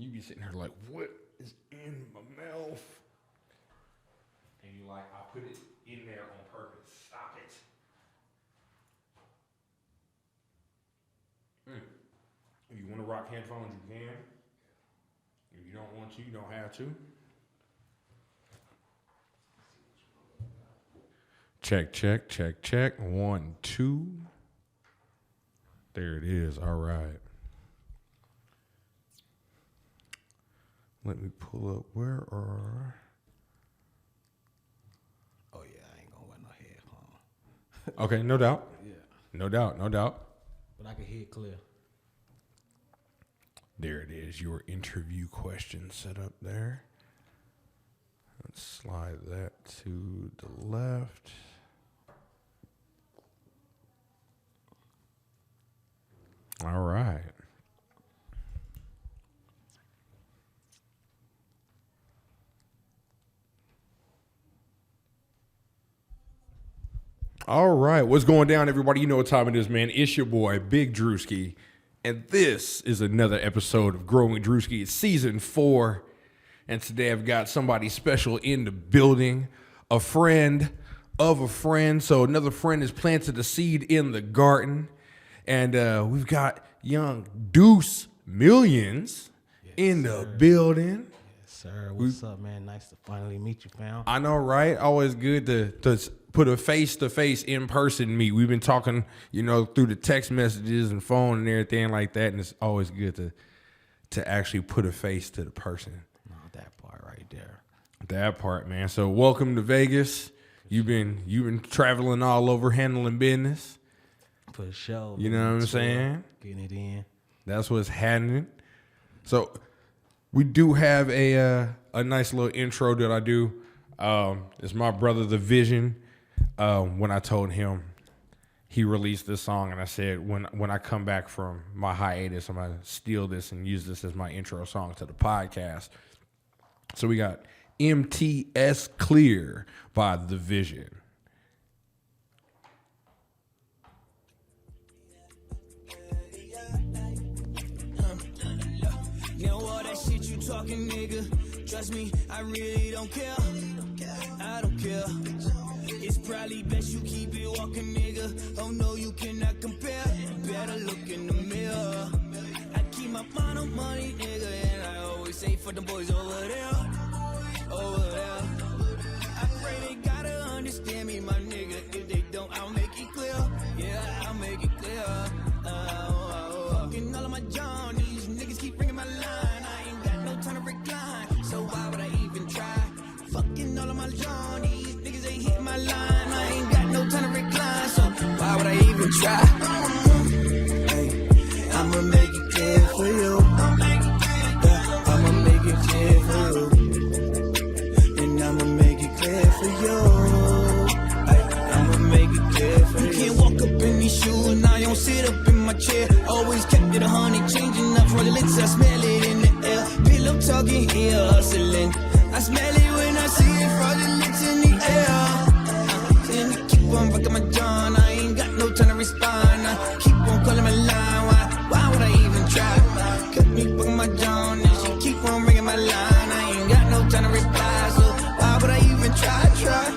You be sitting there like, what is in my mouth? And you like, I put it in there on purpose. Stop it. If you want to rock headphones, you can. If you don't want to, you don't have to. Check, check, check, check. 1, 2. There it is. All right. Let me pull up. Where are... Oh, yeah, I ain't gonna wear no headphones. Okay, no doubt. Yeah. No doubt, no doubt. But I can hear it clear. There it is, your interview question set up there. Let's slide that to the left. All right. All right, what's going down, everybody? You know what time it is, man. It's your boy, Big Drewski, and this is another episode of Growing With Drewski. It's season 4, and today I've got somebody special in the building, a friend of a friend. So another friend has planted a seed in the garden, and we've got young Duce Millions in the building. Sir, what's up, man? Nice to finally meet you, fam. I know, right? Always good to put a face-to-face in-person meet. We've been talking, you know, through the text messages and phone and everything like that, and it's always good to actually put a face to the person. No, that part right there. That part, man. So welcome to Vegas. You've been traveling all over handling business. For sure. You know what I'm saying? Getting it in. That's what's happening. So we do have a nice little intro that I do. It's my brother, The Vision. When I told him he released this song, and I said, when I come back from my hiatus, I'm going to steal this and use this as my intro song to the podcast. So we got MTS Clear by The Vision. Talking nigga, trust me, I really don't care. I don't care. It's probably best you keep it walking, nigga. Oh no, you cannot compare. Better look in the mirror. I keep my mind on money, nigga, and I always say for the boys over there, over there. I pray they gotta understand me, my nigga. If they don't, I'll make it clear. Yeah, I'll make it clear. Fucking all of my John, these niggas keep ringing my line. Trying to recline, so why would I even try? Fucking all of my John, these niggas ain't hitting my line. I ain't got no time to recline, so why would I even try? Hey, I'ma make it clear for you. I'ma make it clear for you. And I'ma make it clear for you. I'ma make it clear for you. You can't walk up in these shoes, and I don't sit up in my chair. Always kept it 100, changing up for the lips, I smell it in the air. Pillow talking here, hustling. I smell it when I see it, fraudulence in the air. Let me keep on fucking my John, I ain't got no time to respond. I keep on calling my line, why would I even try? Cut me fucking my John, and she keep on ringing my line. I ain't got no time to reply, so why would I even try?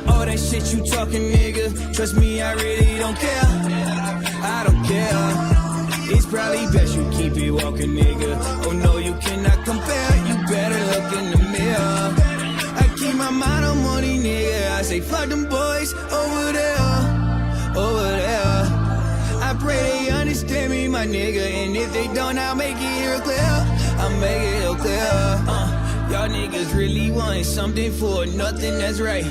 All that shit you talking, nigga, trust me, I really don't care. I don't care. It's probably best you keep it walking, nigga. Oh no, you cannot compare. You better look in the mirror. I keep my mind on money, nigga. I say fuck them boys over there, over there. I pray they understand me, my nigga. And if they don't, I'll make it real clear. I'll make it real clear. Y'all niggas really want something for nothing, that's right.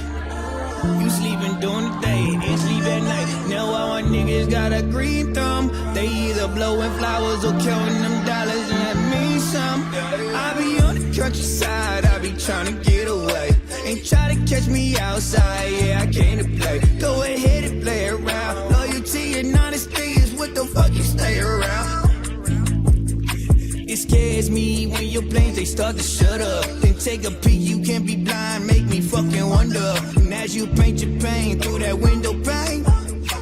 You sleeping during the day and sleep at night. Now all my niggas got a green thumb. They either blowing flowers or counting them dollars, and that means something. I be on the countryside, I be trying to get away. Ain't try to catch me outside, yeah, I came to play. Go ahead and play around. Loyalty and honesty is what the fuck you stay around. It scares me when your planes, they start to shut up. Then take a peek, you can't be blind, make me fucking wonder. And as you paint your pain through that window pane,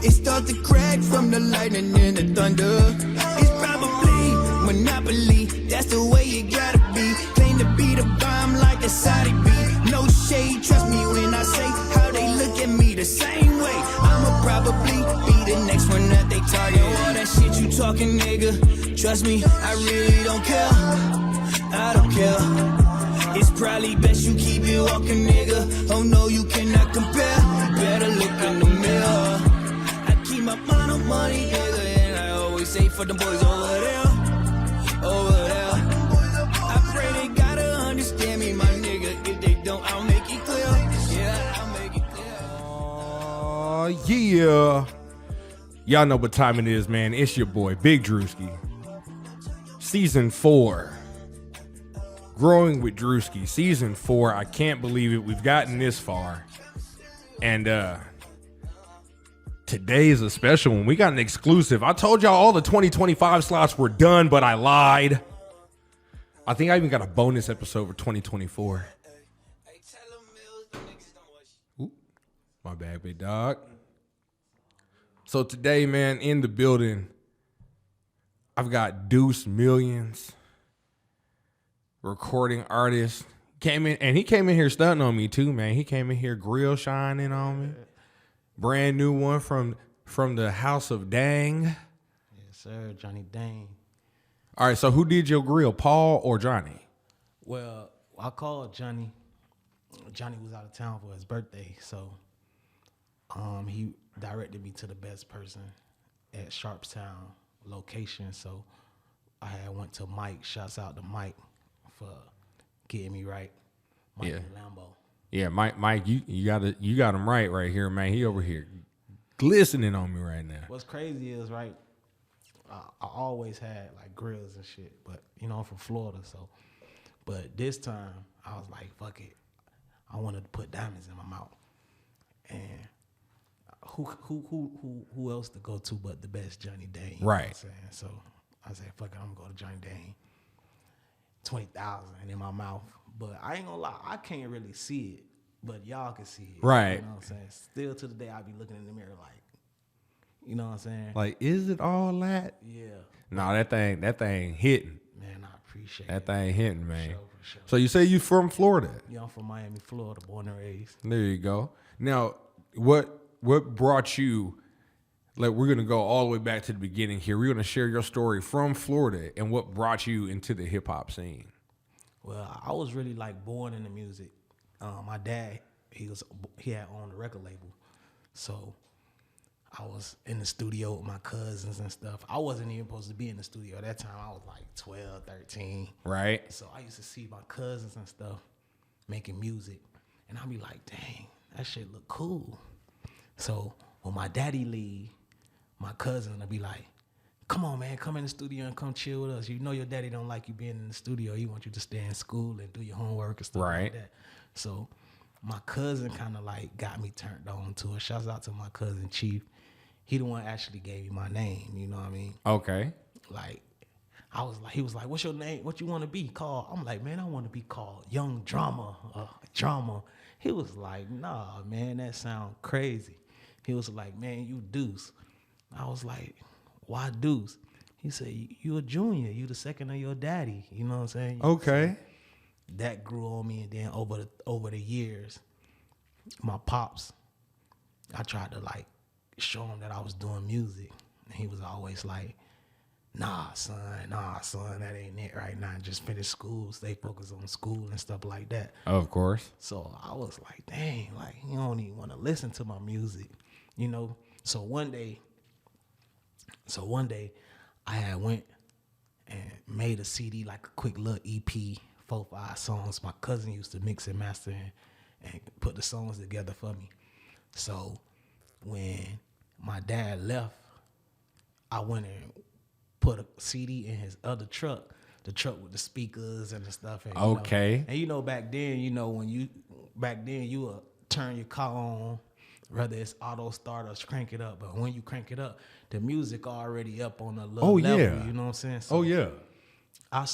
it starts to crack from the lightning and the thunder. It's probably monopoly, that's the way it gotta be. talking, nigga. Trust me, I really don't care. I don't care. It's probably best you keep it walking, nigga. Oh no, you cannot compare. You better look in the mirror. I keep my mind on money, nigga, and I always say for the boys over there, over there. I pray they gotta understand me, my nigga. If they don't, I'll make it clear. Yeah, I'll make it clear. Oh yeah. Y'all know what time it is, man. It's your boy, Big Drewski. Season 4. Growing with Drewski. Season 4. I can't believe it. We've gotten this far. And today is a special one. We got an exclusive. I told y'all all the 2025 slots were done, but I lied. I think I even got a bonus episode for 2024. Ooh, my bad, big dog. So today, man, in the building, I've got Duce Millions, recording artist. He came in here stunting on me too, man. He came in here grill shining on me. Brand new one from the House of Dang. Yes, sir. Johnny Dang. All right, so who did your grill, Paul or Johnny? Well, I called Johnny. Johnny was out of town for his birthday, so he directed me to the best person at Sharpstown location. So I had went to Mike. Shouts out to Mike for getting me right. Mike and Lambo. Yeah, Mike, you got him right here, man. He over here glistening on me right now. What's crazy is, right, I always had like grills and shit, but you know, I'm from Florida, so. But this time I was like, fuck it, I wanted to put diamonds in my mouth, and who else to go to but the best Johnny Dang? You know what I'm saying? So I said, fuck it, I'm gonna go to Johnny Dang. 20,000 in my mouth, but I ain't gonna lie, I can't really see it, but y'all can see it. Right. You know what I'm saying? Still to the day, I be looking in the mirror like, you know what I'm saying? Like, is it all that? Yeah. No, that thing hitting. Man, I appreciate That it. thing hitting, man. For sure. So you say you from Florida? Yeah, I'm from Miami, Florida, born and raised. There you go. Now, what brought you? Like, we're gonna go all the way back to the beginning here. We're gonna share your story from Florida and what brought you into the hip hop scene. Well, I was really like born into music. My dad, he had owned a record label, so I was in the studio with my cousins and stuff. I wasn't even supposed to be in the studio at that time. I was like 12, 13. Right. So I used to see my cousins and stuff making music, and I'd be like, dang, that shit look cool. So when my daddy leave, my cousin would be like, come on, man, come in the studio and come chill with us. You know your daddy don't like you being in the studio. He wants you to stay in school and do your homework and stuff like that. So my cousin kind of like got me turned on to it. Shouts out to my cousin Chief. He the one actually gave me my name, you know what I mean? Okay. Like, he was like, what's your name? What you want to be called? I'm like, man, I want to be called Young Drama. He was like, nah, man, that sound crazy. He was like, man, you Duce. I was like, why Duce? He said, you a junior. You the second of your daddy. You know what I'm saying? Okay. So that grew on me, and then over the years, my pops, I tried to like show him that I was doing music, and he was always like, nah, son, that ain't it right now. Just finish school, stay focused on school and stuff like that. Of course. So I was like, dang, like, you don't even want to listen to my music, you know? So one day, I had went and made a CD, like a quick little EP, 4-5 songs. My cousin used to mix and master and put the songs together for me. So when my dad left, I went and put a CD in his other truck, the truck with the speakers and the stuff. And, okay. You know, back then, you would turn your car on, whether it's auto start or crank it up. But when you crank it up, the music already up on a little level. Yeah. You know what I'm saying? So yeah. I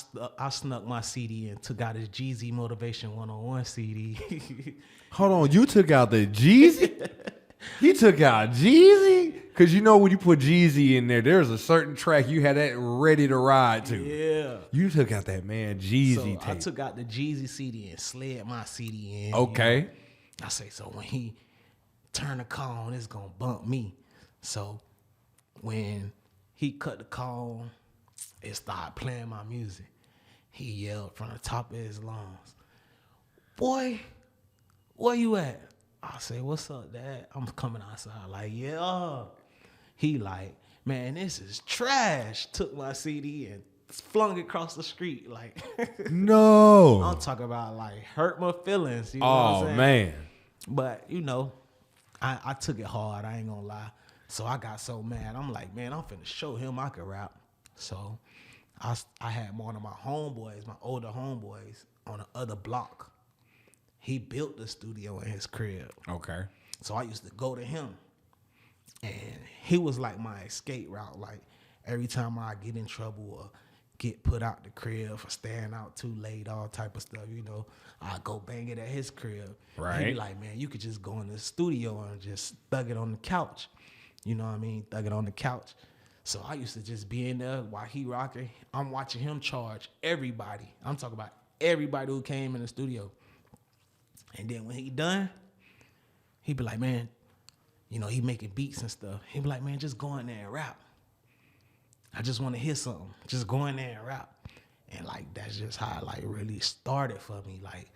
snuck my CD and took out his Jeezy Motivation 101 CD. Hold on, you took out the Jeezy? He took out Jeezy? Because you know when you put Jeezy in there, there's a certain track you had that ready to ride to. Yeah. You took out that man Jeezy So tape. I took out the Jeezy CD and slid my CD in. Okay. You know? I say, so when he turn the car on, it's going to bump me. So when he cut the call on and started playing my music. He yelled from the top of his lungs, "Boy, where you at?" I say, "What's up, Dad?" I'm coming outside like, "Yeah." He like, "Man, this is trash." Took my CD and flung it across the street. Like, No. I'm talking about like hurt my feelings. You know what I'm saying? Man. But you know, I took it hard. I ain't gonna lie. So I got so mad. I'm like, man, I'm finna show him I can rap. So I had one of my homeboys, my older homeboys, on the other block. He built the studio in his crib. Okay. So I used to go to him. And he was like my escape route. Like every time I get in trouble or get put out the crib for staying out too late, all type of stuff, you know, I go bang it at his crib. Right. He be like, man, you could just go in the studio and just thug it on the couch. You know what I mean? Thug it on the couch. So I used to just be in there while he rocking. I'm watching him charge everybody. I'm talking about everybody who came in the studio. And then when he done, he be like, man, you know, he making beats and stuff. He be like, man, just go in there and rap. I just want to hear something. Just go in there and rap. And like, that's just how it like really started for me. Like,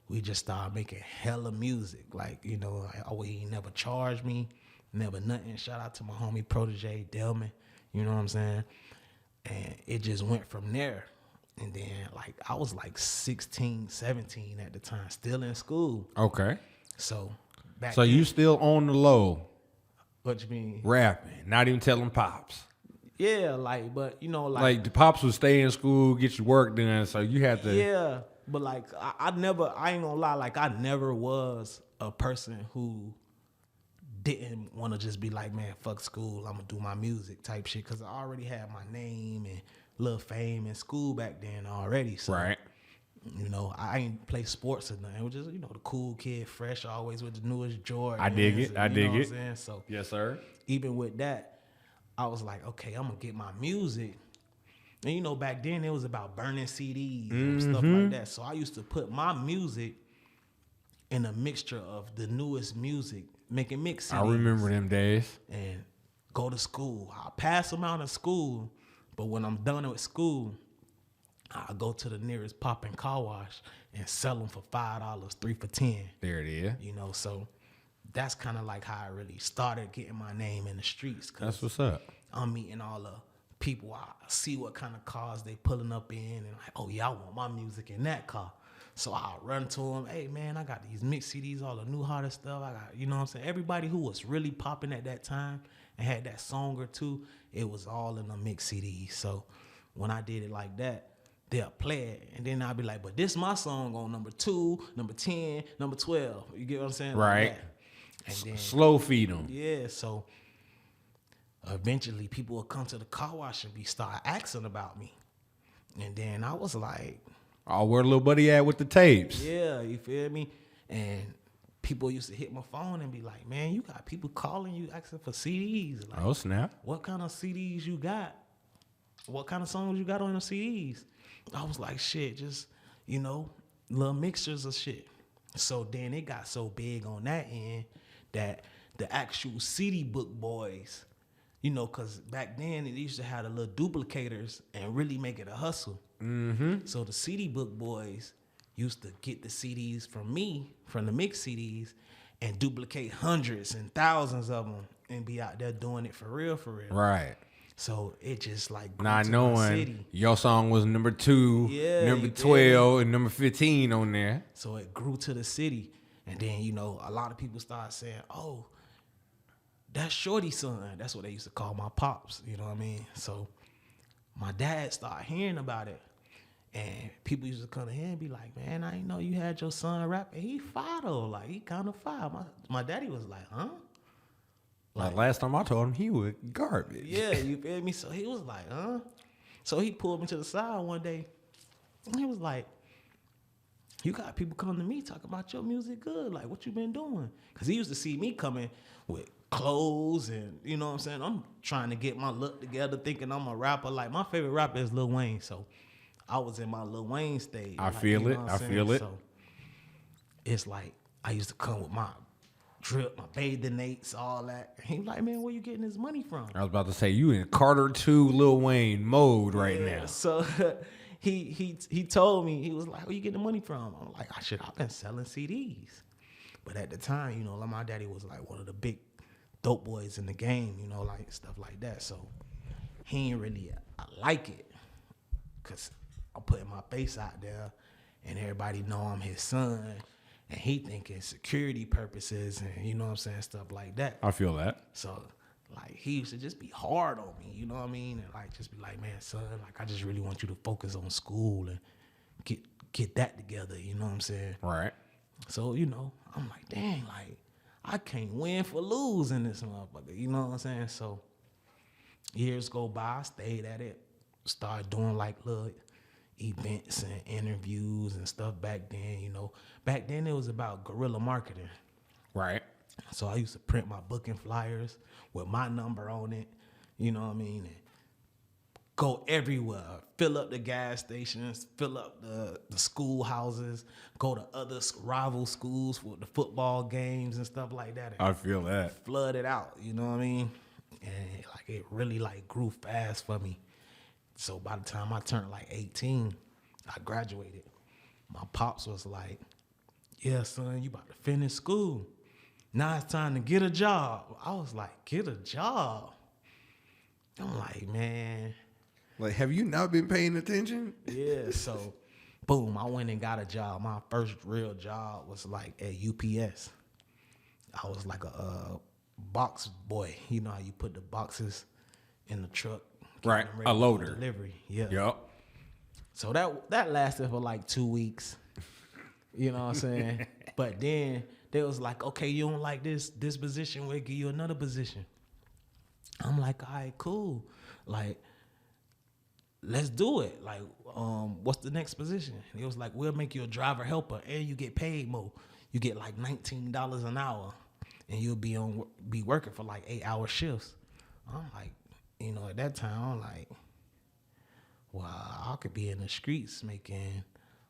we just started making hella music. Like, you know, he never charged me, never nothing. Shout out to my homie protege, Delman. You know what I'm saying? And it just went from there. And then like, I was like 16, 17 at the time, still in school. Okay. So back So then, you still on the low, what you mean? rapping, not even telling pops. Yeah, like, but you know, Like the pops would stay in school, get your work done, so you had to. yeah, but like, I ain't gonna lie, like, I never was a person who didn't want to just be like, man, fuck school, I'm gonna do my music type shit, because I already had my name and little fame in school back then already. So, Right. you know, I ain't play sports or nothing. It was just, you know, the cool kid, fresh, always with the newest Jordans. I dig it. I dig it. What I'm saying? So Yes, sir. even with that, I was like, okay, I'm gonna get my music. And you know, back then it was about burning CDs and stuff like that. So I used to put my music in a mixture of the newest music, making mix CDs. I remember them days. And go to school. I'll pass them out in school, but when I'm done with school, I'll go to the nearest poppin' car wash and sell them for $5, 3 for 10. There it is. You know, so that's kind of like how I really started getting my name in the streets. That's what's up. I'm meeting all the people. I see what kind of cars they pulling up in, and like, oh yeah, I want my music in that car. So I'll run to them. Hey man, I got these mix CDs, all the new hottest stuff. I got, you know what I'm saying? Everybody who was really popping at that time and had that song or two, it was all in the mix CDs. So when I did it like that, they'll play it, and then I'll be like, but this my song on number 2, number 10, number 12. You get what I'm saying? Right. Like that. And then, Slow feed them. yeah, so eventually people will come to the car wash and start asking about me. And then I was like, Oh, where little buddy at with the tapes? yeah, you feel me? And people used to hit my phone and be like, man, you got people calling you asking for CDs. Like, Oh, snap. what kind of CDs you got? What kind of songs you got on the CDs? I was like, shit, just, you know, little mixtures of shit. So then it got so big on that end that the actual CD book boys, you know, because back then it used to have the little duplicators and really make it a hustle. Mm-hmm. So the CD book boys used to get the CDs from me, from the mix CDs, and duplicate hundreds and thousands of them and be out there doing it for real, for real. Right. So it just like grew Not to my knowing city. your song was number 2, Yeah, number you feel 12, and number 15 on there. So it grew to the city. And then, you know, a lot of people started saying, oh, that's Shorty's son. That's what they used to call my pops. You know what I mean? So my dad started hearing about it. And people used to come to him and be like, man, I didn't know you had your son rapping. He fire though. Like, he kind of fire. My daddy was like, huh? Like last time I told him, he was garbage. Yeah, you feel me? So he was like, huh? So he pulled me to the side one day. And he was like, you got people coming to me talking about your music good. Like, what you been doing? Because he used to see me coming with clothes and, you know what I'm saying? I'm trying to get my look together, thinking I'm a rapper. Like, my favorite rapper is Lil Wayne. So I was in my Lil Wayne stage. I feel it. I feel it. So it's like I used to come with my drip, my bathing-ates, all that. He was like, man, where you getting this money from? I was about to say, you in Carter 2 Lil Wayne mode right now. So he told me, he was like, where you getting the money from? I'm like, I've been selling CDs. But at the time, you know, like my daddy was like one of the big dope boys in the game, you know, like stuff like that. So he ain't really like it because I'm putting my face out there and everybody know I'm his son and he thinking security purposes and you know what I'm saying, stuff like that. I feel that. So like he used to just be hard on me, you know what I mean? And like just be like, man, son, like I just really want you to focus on school and get that together, you know what I'm saying? Right. So, you know, I'm like, dang, like I can't win for losing this motherfucker, you know what I'm saying? So years go by, I stayed at it, started doing like little events and interviews and stuff back then, you know. Back then it was about guerrilla marketing. Right. So I used to print my booking flyers with my number on it, you know what I mean? And go everywhere, fill up the gas stations, fill up the schoolhouses, go to other rival schools for the football games and stuff like that. I feel that. Flood it out, you know what I mean? And like it really like grew fast for me. So by the time I turned like 18, I graduated. My pops was like, yeah, son, you about to finish school. Now it's time to get a job. I was like, get a job? I'm like, man. Like, have you not been paying attention? Yeah, so boom, I went and got a job. My first real job was like at UPS. I was like a box boy. You know how you put the boxes in the truck? Right, a loader. Delivery, yeah. Yep. So that lasted for like 2 weeks. You know what I'm saying? But then they was like, okay, you don't like this position, we'll give you another position. I'm like, all right, cool. Like, let's do it. Like, what's the next position? And it was like, we'll make you a driver helper and you get paid more. You get like $19 an hour and you'll be working for like 8-hour shifts. I'm like, you know, at that time, I'm like, well, I could be in the streets making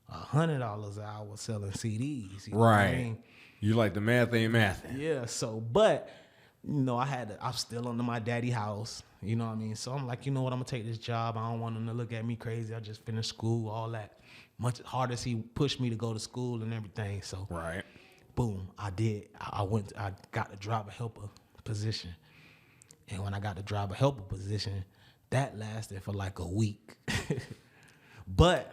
$100 an hour selling CDs. You know right. What I mean? You like the math ain't mathing. Yeah, so, but, you know, I'm still under my daddy house. You know what I mean? So I'm like, you know what, I'm going to take this job. I don't want him to look at me crazy. I just finished school, all that. Much hard as he pushed me to go to school and everything. So, right. Boom, I did. I got the driver helper position. And when I got the driver helper position, that lasted for like a week. But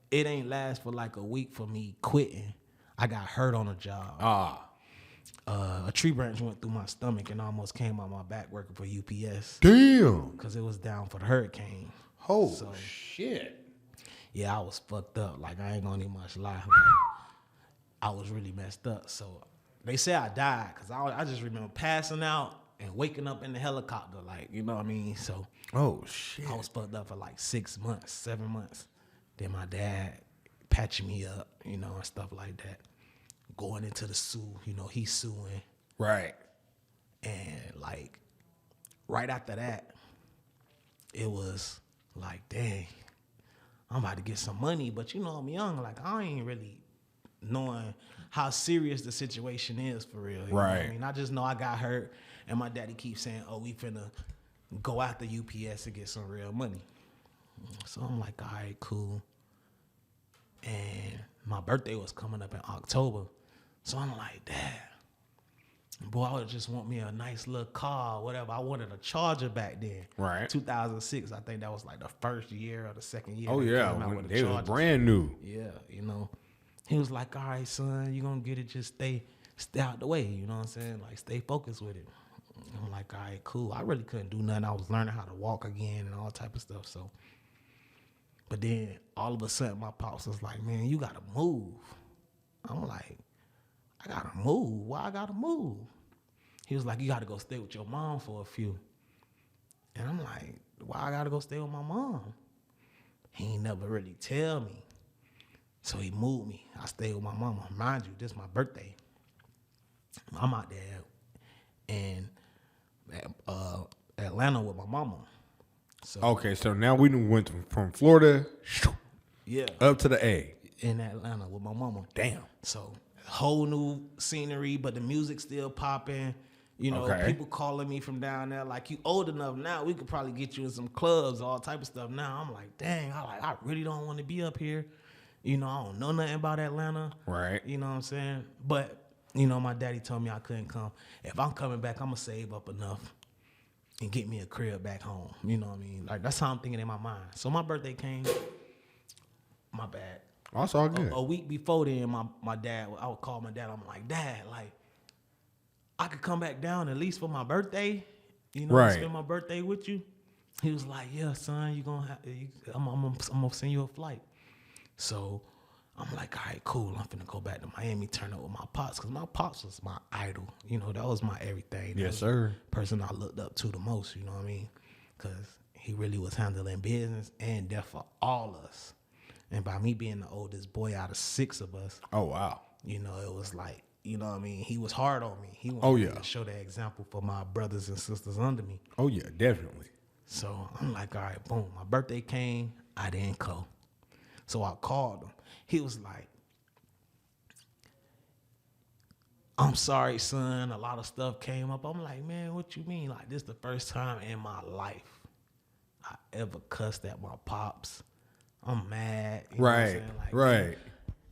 it ain't last for like a week for me quitting. I got hurt on a job. A tree branch went through my stomach and almost came out my back working for UPS. Damn. Because it was down for the hurricane. Oh, shit. Yeah, I was fucked up. Like, I ain't gonna need much lie. I was really messed up. So they say I died because I just remember passing out and waking up in the helicopter, like, you know what I mean? So, oh, shit. I was fucked up for like 6 months, 7 months. Then my dad patching me up, you know, and stuff like that. Going into the sue, you know, he's suing. Right. And like, right after that, it was like, dang, I'm about to get some money, but you know, I'm young. Like, I ain't really knowing how serious the situation is for real. You right. know what I mean? I just know I got hurt, and my daddy keeps saying, oh, we finna go after UPS to get some real money. So I'm like, all right, cool. And my birthday was coming up in October. So I'm like, Dad, boy, I would just want me a nice little car or whatever. I wanted a Charger back then. Right. 2006, I think that was like the first year or the second year. Oh, yeah. When they was brand new. Yeah, you know. He was like, all right, son, you gonna get it, just stay out the way, you know what I'm saying? Like, stay focused with it. I'm like, all right, cool. I really couldn't do nothing. I was learning how to walk again and all type of stuff, so. But then, all of a sudden, my pops was like, man, you gotta move. I'm like, I gotta move? Why I gotta move? He was like, you gotta go stay with your mom for a few. And I'm like, why I gotta go stay with my mom? He ain't never really tell me. So he moved me. I stayed with my mama. Mind you, this is my birthday. I'm out there in Atlanta with my mama. So, okay, so now we went from Florida yeah, up to the A. in Atlanta with my mama. Damn. So whole new scenery, but the music still popping. You know, Okay. people calling me from down there. Like, you old enough now, we could probably get you in some clubs, all type of stuff. Now I'm like, dang, I really don't want to be up here. You know, I don't know nothing about Atlanta. Right. You know what I'm saying? But, you know, my daddy told me I couldn't come. If I'm coming back, I'm going to save up enough and get me a crib back home. You know what I mean? Like, that's how I'm thinking in my mind. So my birthday came. My bad. That's all good. A week before then, my dad, I would call my dad. I'm like, Dad, like, I could come back down at least for my birthday, you know, Right. spend my birthday with you. He was like, yeah, son, I'm gonna send you a flight. So I'm like, all right, cool. I'm finna go back to Miami, turn up with my pops, because my pops was my idol. You know, that was my everything. That Yes, was sir. the person I looked up to the most, you know what I mean? Because he really was handling business and death for all us. And by me being the oldest boy out of 6 of us, Oh, wow. you know, it was like, you know what I mean? He was hard on me. He wanted Oh, me yeah. to show that example for my brothers and sisters under me. Oh, yeah, definitely. So I'm like, all right, boom. My birthday came. I didn't go. So I called him. He was like, I'm sorry, son. A lot of stuff came up. I'm like, man, what you mean? Like, this is the first time in my life I ever cussed at my pops. I'm mad. You know what I'm Right, saying? Like, right.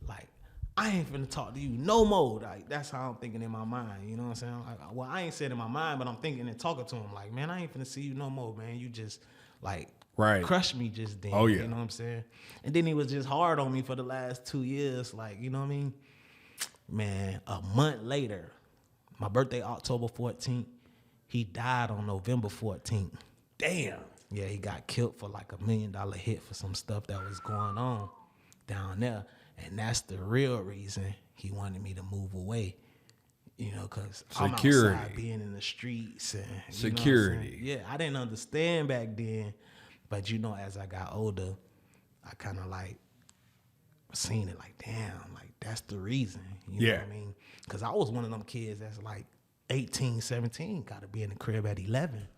like, I ain't finna talk to you no more. Like, that's how I'm thinking in my mind. You know what I'm saying? Like, well, I ain't said in my mind, but I'm thinking and talking to him. Like, man, I ain't finna see you no more, man. You just, like, Right. crushed me just then. Oh, yeah. You know what I'm saying? And then he was just hard on me for the last 2 years. Like, you know what I mean? Man, a month later, my birthday, October 14th, he died on November 14th. Damn. Yeah, he got killed for like $1 million hit for some stuff that was going on down there. And that's the real reason he wanted me to move away. You know, because I'm Security. outside being in the streets. And, you know what I'm Security. saying? Yeah, I didn't understand back then. But, you know, as I got older, I kind of like seen it like, damn, like that's the reason. You know Yeah. what I mean? Because I was one of them kids that's like 18, 17, got to be in the crib at 11.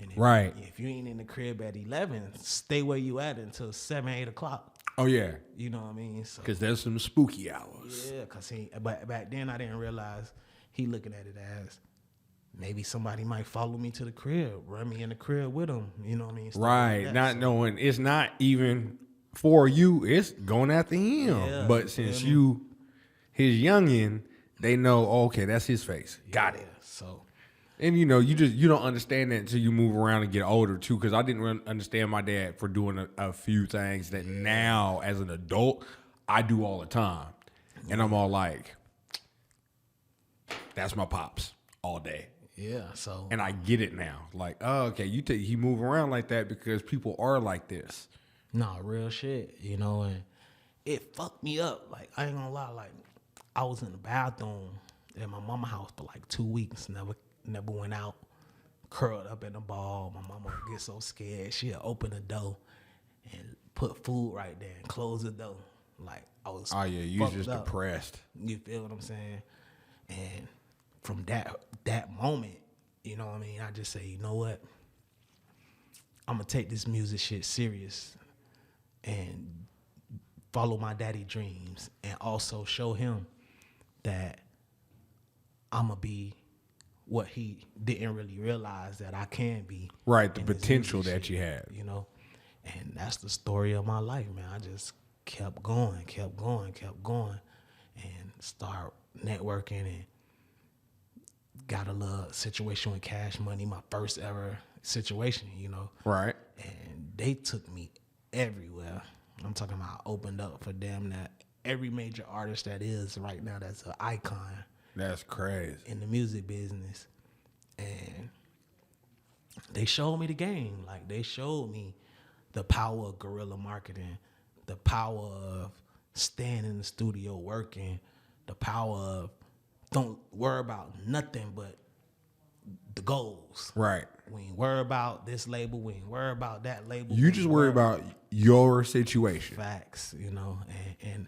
And Right. If you ain't in the crib at 11, stay where you at until 7, 8 o'clock. Oh, yeah. You know what I mean? So, Because there's some spooky hours. yeah, but back then I didn't realize he looking at it as maybe somebody might follow me to the crib, run me in the crib with him. You know what I mean? Stuff like Right. that. Not So, knowing it's not even for you, it's going after him. Yeah, But you since feel me? you his youngin', they know, okay, that's his face. Got yeah, it. So, And you know, you don't understand that until you move around and get older too. Because I didn't really understand my dad for doing a few things that now, as an adult, I do all the time, and I'm all like, "That's my pops all day," yeah, so. and I get it now. Like, oh, okay, he move around like that because people are like this. Nah, real shit, you know, and it fucked me up. Like, I ain't gonna lie, like, I was in the bathroom at my mama's house for like 2 weeks, never went out, curled up in the ball. My mama would get so scared, she'd open the door and put food right there and close the door. Like, I was Oh yeah, you fucked just up. depressed. You feel what I'm saying? And from that moment, you know what I mean, I just say, you know what? I'm gonna take this music shit serious and follow my daddy dreams, and also show him that I'm gonna be what he didn't really realize that I can be. Right, the in this potential music that shit, you had. you know? And that's the story of my life, man. I just kept going, and start networking, and got a little situation with Cash Money, my first ever situation, you know? Right. And they took me everywhere. I'm talking about I opened up for them that every major artist that is right now that's an icon That's crazy. in the music business. And they showed me the game. Like, they showed me the power of guerrilla marketing, the power of staying in the studio working, the power of don't worry about nothing but the goals. Right. We ain't worry about this label. We ain't worry about that label. You just worry about your situation. facts, you know. And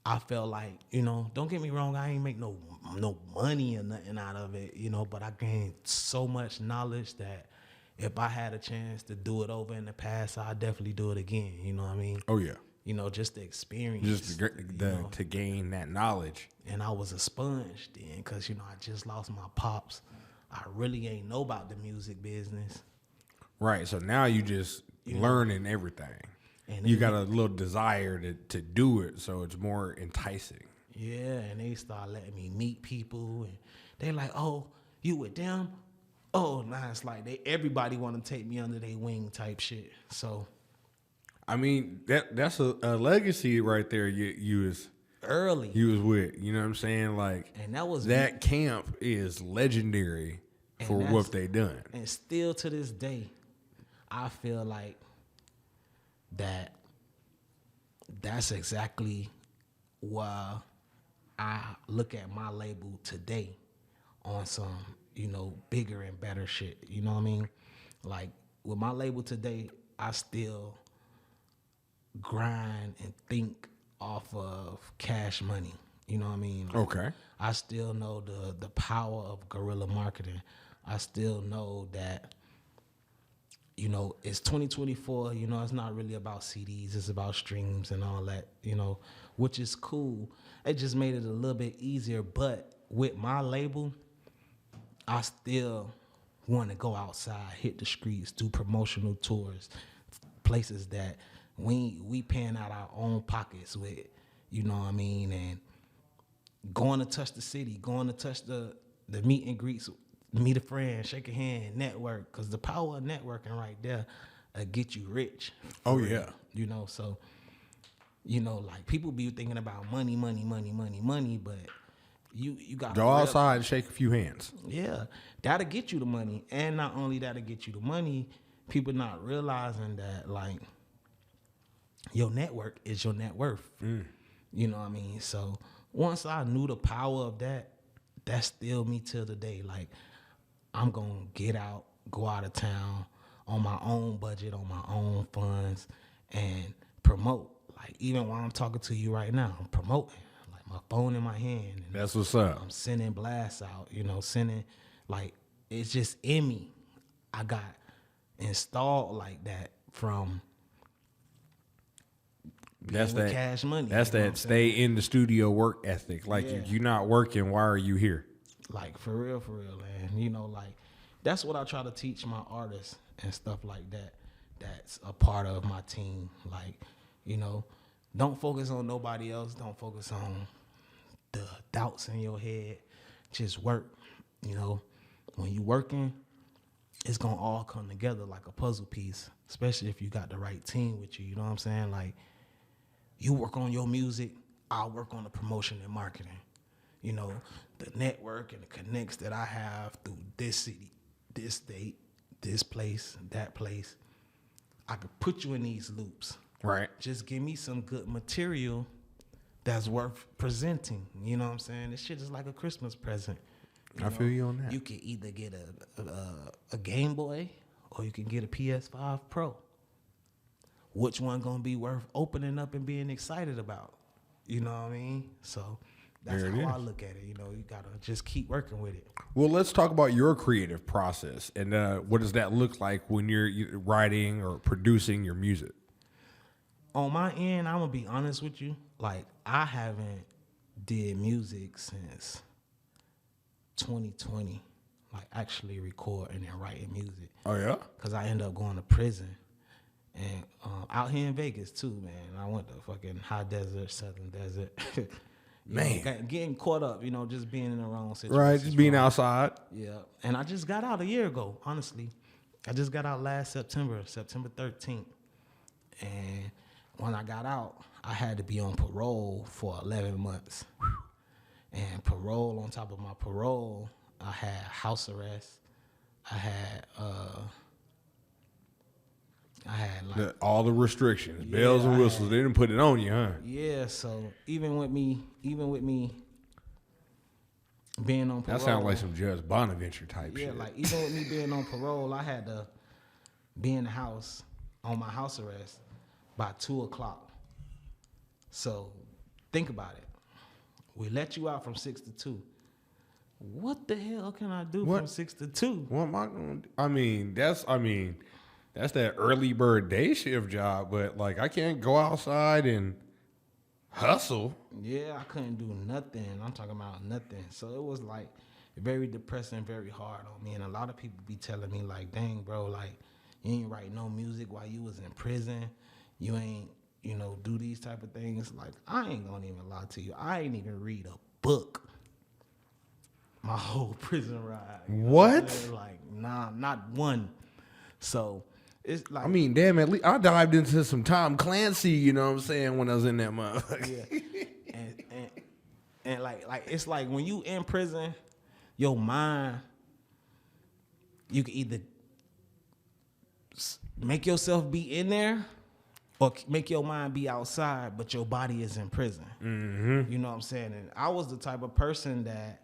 I felt like, you know, don't get me wrong, I ain't make no money or nothing out of it, you know, but I gained so much knowledge that if I had a chance to do it over in the past, I'd definitely do it again. You know what I mean? Oh yeah. you know, just the experience. Just to gain that knowledge. And I was a sponge then because, you know, I just lost my pops. I really ain't know about the music business. Right. So now you just learning everything. And you got a little desire to do it, so it's more enticing. Yeah, and they start letting me meet people, and they like, oh, you with them? Oh, nah, it's like everybody want to take me under their wing type shit. So, I mean, that's a legacy right there. You was early. You was with, you know what I'm saying? Like, and that camp is legendary for what they done. And still to this day, I feel like that's exactly why I look at my label today on some, you know, bigger and better shit. You know what I mean? Like with my label today, I still grind and think off of cash money. You know what I mean? Like, okay. I still know the power of guerrilla marketing. I still know that, you know, it's 2024, you know, it's not really about CDs, it's about streams and all that, you know, which is cool. It just made it a little bit easier. But with my label, I still want to go outside, hit the streets, do promotional tours, places that we paying out our own pockets with, you know what I mean? And going to touch the city, going to touch the meet and greets, meet a friend, shake a hand, network, because the power of networking right there get you rich. Oh, yeah. You know, so, you know, like people be thinking about money, but you got to go outside and shake a few hands. Yeah, that'll get you the money. And not only that'll get you the money, people not realizing that, like, your network is your net worth. You know what I mean? So once I knew the power of that, that's still me till the day. Like, I'm going to get out, go out of town on my own budget, on my own funds, and promote. Like, even while I'm talking to you right now, I'm promoting. Like, my phone in my hand. And that's what's up. I'm sending blasts out, you know, like, it's just in me. I got installed like that from that's that cash money. That's that stay in the studio work ethic. Like, if you're not working, why are you here? Like, for real, man. You know, like, that's what I try to teach my artists and stuff like that. That's a part of my team. Like, you know, don't focus on nobody else. Don't focus on the doubts in your head. Just work. You know, when you working, it's going to all come together like a puzzle piece, especially if you got the right team with you. You know what I'm saying? Like, you work on your music, I'll work on the promotion and marketing. You know, the network and the connects that I have through this city, this state, this place, that place, I could put you in these loops. Right. Just give me some good material that's worth presenting. You know what I'm saying? This shit is like a Christmas present. I feel you on that. You can either get a Game Boy or you can get a PS5 Pro. Which one gonna be worth opening up and being excited about? You know what I mean? So that's how I look at it. You know, you gotta just keep working with it. Well, let's talk about your creative process and what does that look like when you're writing or producing your music? On my end, I'm gonna be honest with you. Like, I haven't did music since 2020. Like, actually recording and writing music. Oh yeah? Cause I ended up going to prison. And out here in Vegas too, man. I went to fucking high desert, southern desert. Man, getting caught up, you know, just being in the wrong situation. Right, just being outside. Yeah, and I just got out a year ago. Honestly, I just got out last September 13th. And when I got out, I had to be on parole for 11 months. And parole, on top of my parole, I had house arrest. I had like all the restrictions, bells and whistles. They didn't put it on you, huh? Yeah, so even with me being on parole. That sounds like some Judge Bonaventure type shit. Yeah, like even with me being on parole, I had to be in the house on my house arrest by 2:00. So think about it. We let you out from 6 to 2. What the hell can I do from 6 to 2? What am I going to do? That's that early bird day shift job, but like I can't go outside and hustle. Yeah, I couldn't do nothing. I'm talking about nothing. So it was like very depressing, very hard on me. And a lot of people be telling me like, dang, bro, like you ain't write no music while you was in prison. You ain't, do these type of things. Like, I ain't gonna even lie to you. I ain't even read a book my whole prison ride. What? Like, nah, not one. So it's like, I mean, damn, at least I dived into some Tom Clancy, you know what I'm saying, when I was in that motherfucker. yeah. and like it's like when you in prison, your mind, you can either make yourself be in there or make your mind be outside, but your body is in prison. Mm-hmm. You know what I'm saying? And I was the type of person that,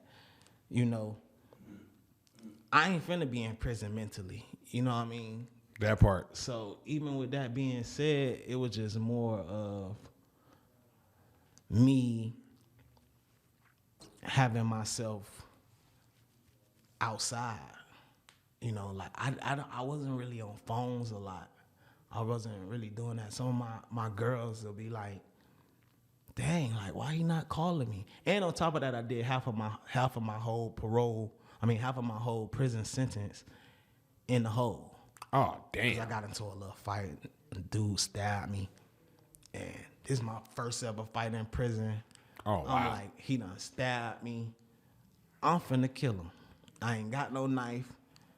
I ain't finna be in prison mentally. You know what I mean? That part. So even with that being said, it was just more of me having myself outside. Like I wasn't really on phones a lot. I wasn't really doing that. Some of my girls will be like, dang, like why you not calling me? And on top of that, I did half of my whole half of my whole prison sentence in the hole. Oh, damn. I got into a little fight. A dude stabbed me. And this is my first ever fight in prison. Oh, wow. I'm like, he done stabbed me. I'm finna kill him. I ain't got no knife,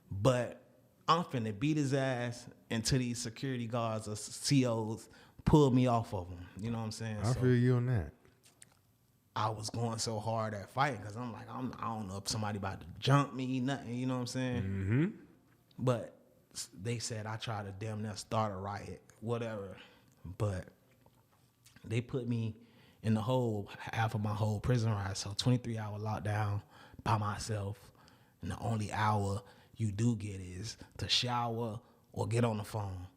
but I'm finna beat his ass until these security guards or COs pull me off of him. You know what I'm saying? I feel you on that. I was going so hard at fighting because I'm like, I don't know if somebody about to jump me, nothing. You know what I'm saying? Mm-hmm. But they said I tried to damn near start a riot, whatever. But they put me in the hole half of my whole prison ride. So 23-hour lockdown by myself. And the only hour you do get is to shower or get on the phone.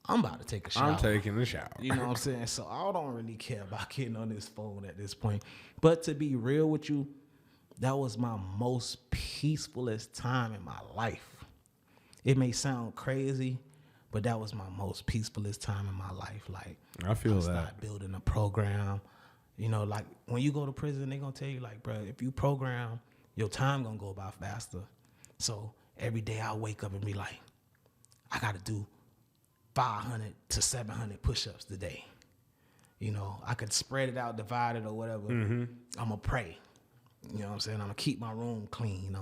I'm about to take a shower. I'm taking a shower. You know what I'm saying? So I don't really care about getting on this phone at this point. But to be real with you, that was my most peacefulest time in my life. It may sound crazy, but that was my most peacefulest time in my life. Like, I feel that. Started building a program. Like when you go to prison, they gonna tell you like, bro, if you program, your time gonna go by faster. So every day I wake up and be like, I gotta do 500 to 700 push-ups today. I could spread it out, divide it or whatever. Mm-hmm. I'm gonna pray. You know what I'm saying? I'm gonna keep my room clean.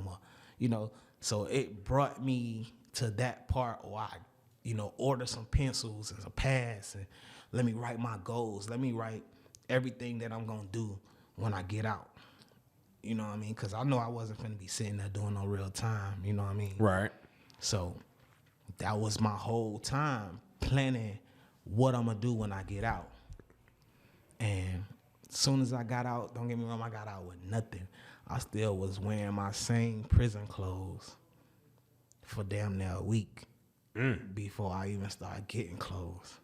So it brought me to that part where I, order some pencils and some pads and let me write my goals. Let me write everything that I'm gonna do when I get out. You know what I mean? Because I know I wasn't finna be sitting there doing no real time. You know what I mean? Right. So that was my whole time planning what I'm gonna do when I get out. And as soon as I got out, don't get me wrong, I got out with nothing. I still was wearing my same prison clothes for damn near a week before I even started getting clothes.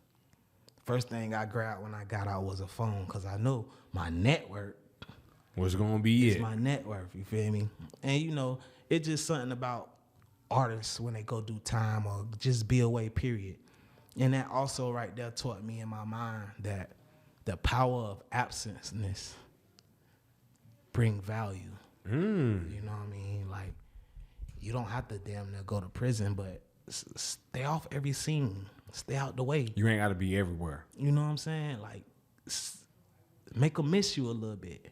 First thing I grabbed when I got out was a phone because I knew my network was gonna be my net worth, you feel me? And it's just something about artists when they go do time or just be away, period. And that also right there taught me in my mind that the power of absenceness bring value. You know what I mean? Like, you don't have to damn near go to prison, but stay off every scene. Stay out the way. You ain't got to be everywhere. You know what I'm saying? Like, make them miss you a little bit.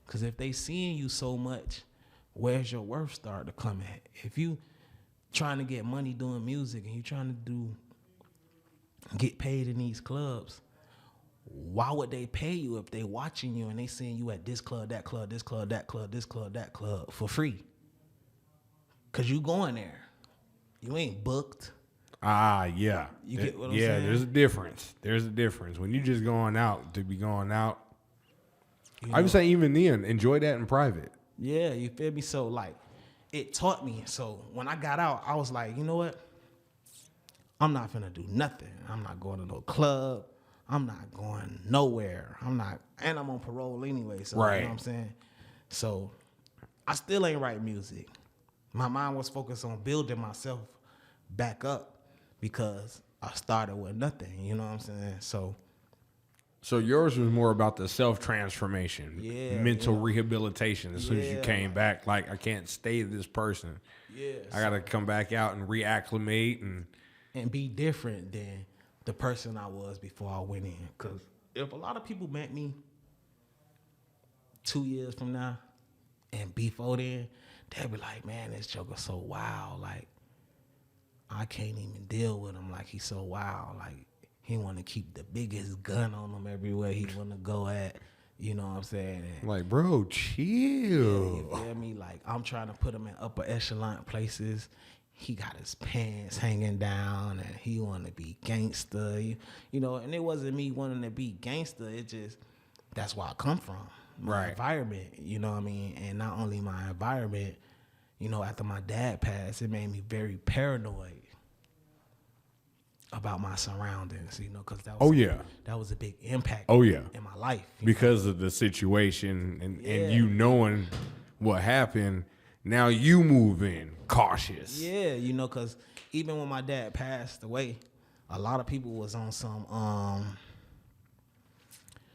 Because if they seeing you so much, where's your worth start to come at? If you trying to get money doing music and you trying to get paid in these clubs, why would they pay you if they watching you and they seeing you at this club, that club, this club, that club, this club, that club for free? Because you going there. You ain't booked. Yeah. You get what I'm saying? saying? There's a difference. There's a difference. When you just going out to be going out, I would say even then, enjoy that in private. Yeah, you feel me? So, like, it taught me. So, when I got out, I was like, you know what? I'm not finna do nothing. I'm not going to no club. I'm not going nowhere. And I'm on parole anyway. So, right. You know what I'm saying? So, I still ain't write music. My mind was focused on building myself back up because I started with nothing. You know what I'm saying? So yours was more about the self-transformation, mental rehabilitation. As soon as you came back, like, I can't stay this person. Yeah. I got to come back out and reacclimate and be different than the person I was before I went in. Because if a lot of people met me 2 years from now and before then, they'd be like, man, this Joker so wild. Like, I can't even deal with him. Like, he's so wild. Like, he want to keep the biggest gun on him everywhere he want to go at. You know what I'm saying? And like, bro, chill. you feel me? Like, I'm trying to put him in upper echelon places. He got his pants hanging down and he want to be gangster. You know, and it wasn't me wanting to be gangster. It just, that's where I come from. My environment, you know what I mean? And not only my environment, you know, after my dad passed, it made me very paranoid about my surroundings, you know, because that was a big impact in my life. Because of the situation and you knowing what happened, now you move in cautious. Yeah, you know, because even when my dad passed away, a lot of people was on some,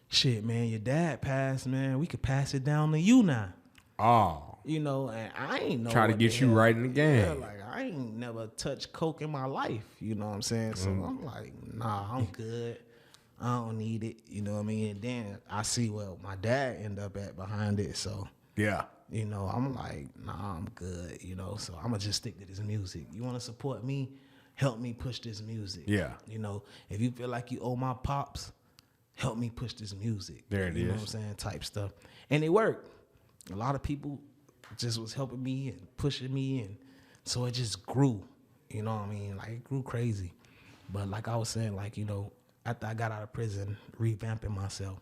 shit, man, your dad passed, man, we could pass it down to you now. Oh. You know, and I ain't know. Try to get you right in the game. Yeah, like, I ain't never touched coke in my life. You know what I'm saying? So I'm like, nah, I'm good. I don't need it. You know what I mean? And then I see where my dad ended up at behind it. So, yeah. You know, I'm like, nah, I'm good. You know, so I'm going to just stick to this music. You want to support me? Help me push this music. Yeah. You know, if you feel like you owe my pops, help me push this music. There it is. You know what I'm saying? Type stuff. And it worked. A lot of people just was helping me and pushing me, and so it just grew. You know what I mean? Like, it grew crazy. But like I was saying, like, you know, after I got out of prison, revamping myself,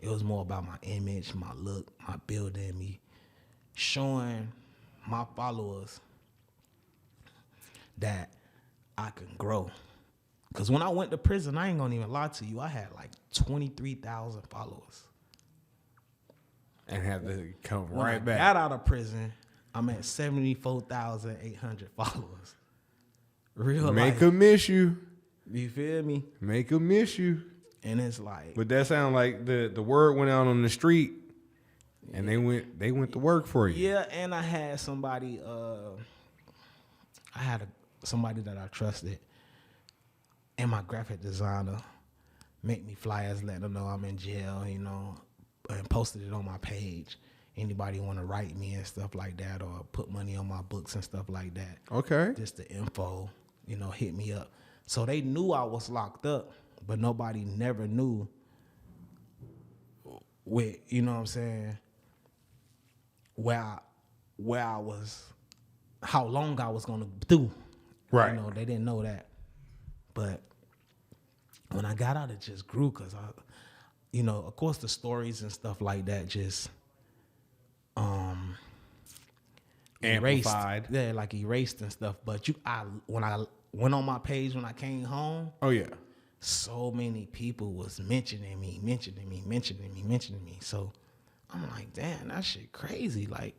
it was more about my image, my look, my building, me showing my followers that I can grow. Because when I went to prison, I ain't gonna even lie to you, I had like 23,000 followers. And had to come when right I back. Got out of prison, I'm at 74,800 followers. Real Make life. them miss you. You feel me? Make them miss you. And it's like, but that sound like the word went out on the street, and they went to work for you. Yeah, and I had somebody. Somebody that I trusted, and my graphic designer make me flyers, letting them know I'm in jail. You know. And posted it on my page. Anybody want to write me and stuff like that, or put money on my books and stuff like that. Okay. Just the info, you know, hit me up. So they knew I was locked up, but nobody never knew where, you know what I'm saying, where I was, how long I was gonna do. Right. You know, they didn't know that. But when I got out, it just grew because you know, of course, the stories and stuff like that just amplified. Yeah, like erased and stuff. But when I went on my page when I came home, oh yeah, so many people was mentioning me. So I'm like, damn, that shit crazy. Like,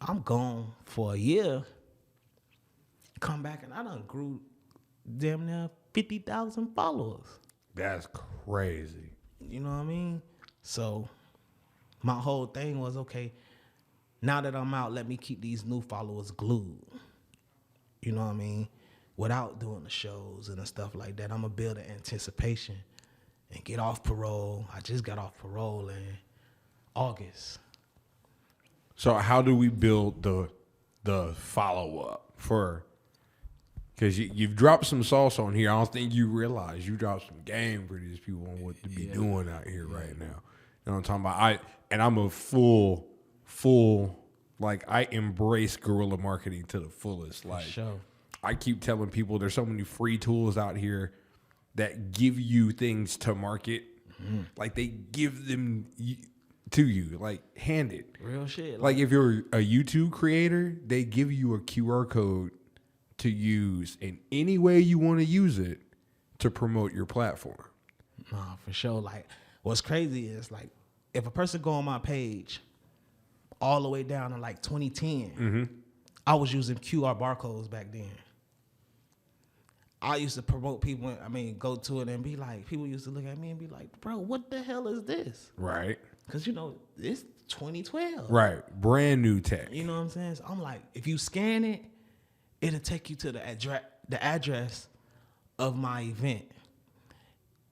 I'm gone for a year, come back and I done grew damn near 50,000 followers. That's crazy. You know what I mean? So my whole thing was, okay, now that I'm out, let me keep these new followers glued. You know what I mean? Without doing the shows and the stuff like that, I'm going to build an anticipation and get off parole. I just got off parole in August. So how do we build the follow-up for... Because you've dropped some sauce on here. I don't think you realize you dropped some game for these people on what to be doing out here right now. You know what I'm talking about? I'm a full, like, I embrace guerrilla marketing to the fullest. Like, sure. I keep telling people there's so many free tools out here that give you things to market. Mm-hmm. Like, they give them to you, like, handed. Real shit. Like, if you're a YouTube creator, they give you a QR code to use in any way you want to use it to promote your platform. Nah, for sure. Like, what's crazy is, like, if a person go on my page all the way down to like 2010, I was using QR barcodes back then. I used to promote people. I mean, go to it and be like, people used to look at me and be like, bro, what the hell is this? Right. Because, you know, it's 2012. Right. Brand new tech. You know what I'm saying? So I'm like, if you scan it, it'll take you to the address of my event.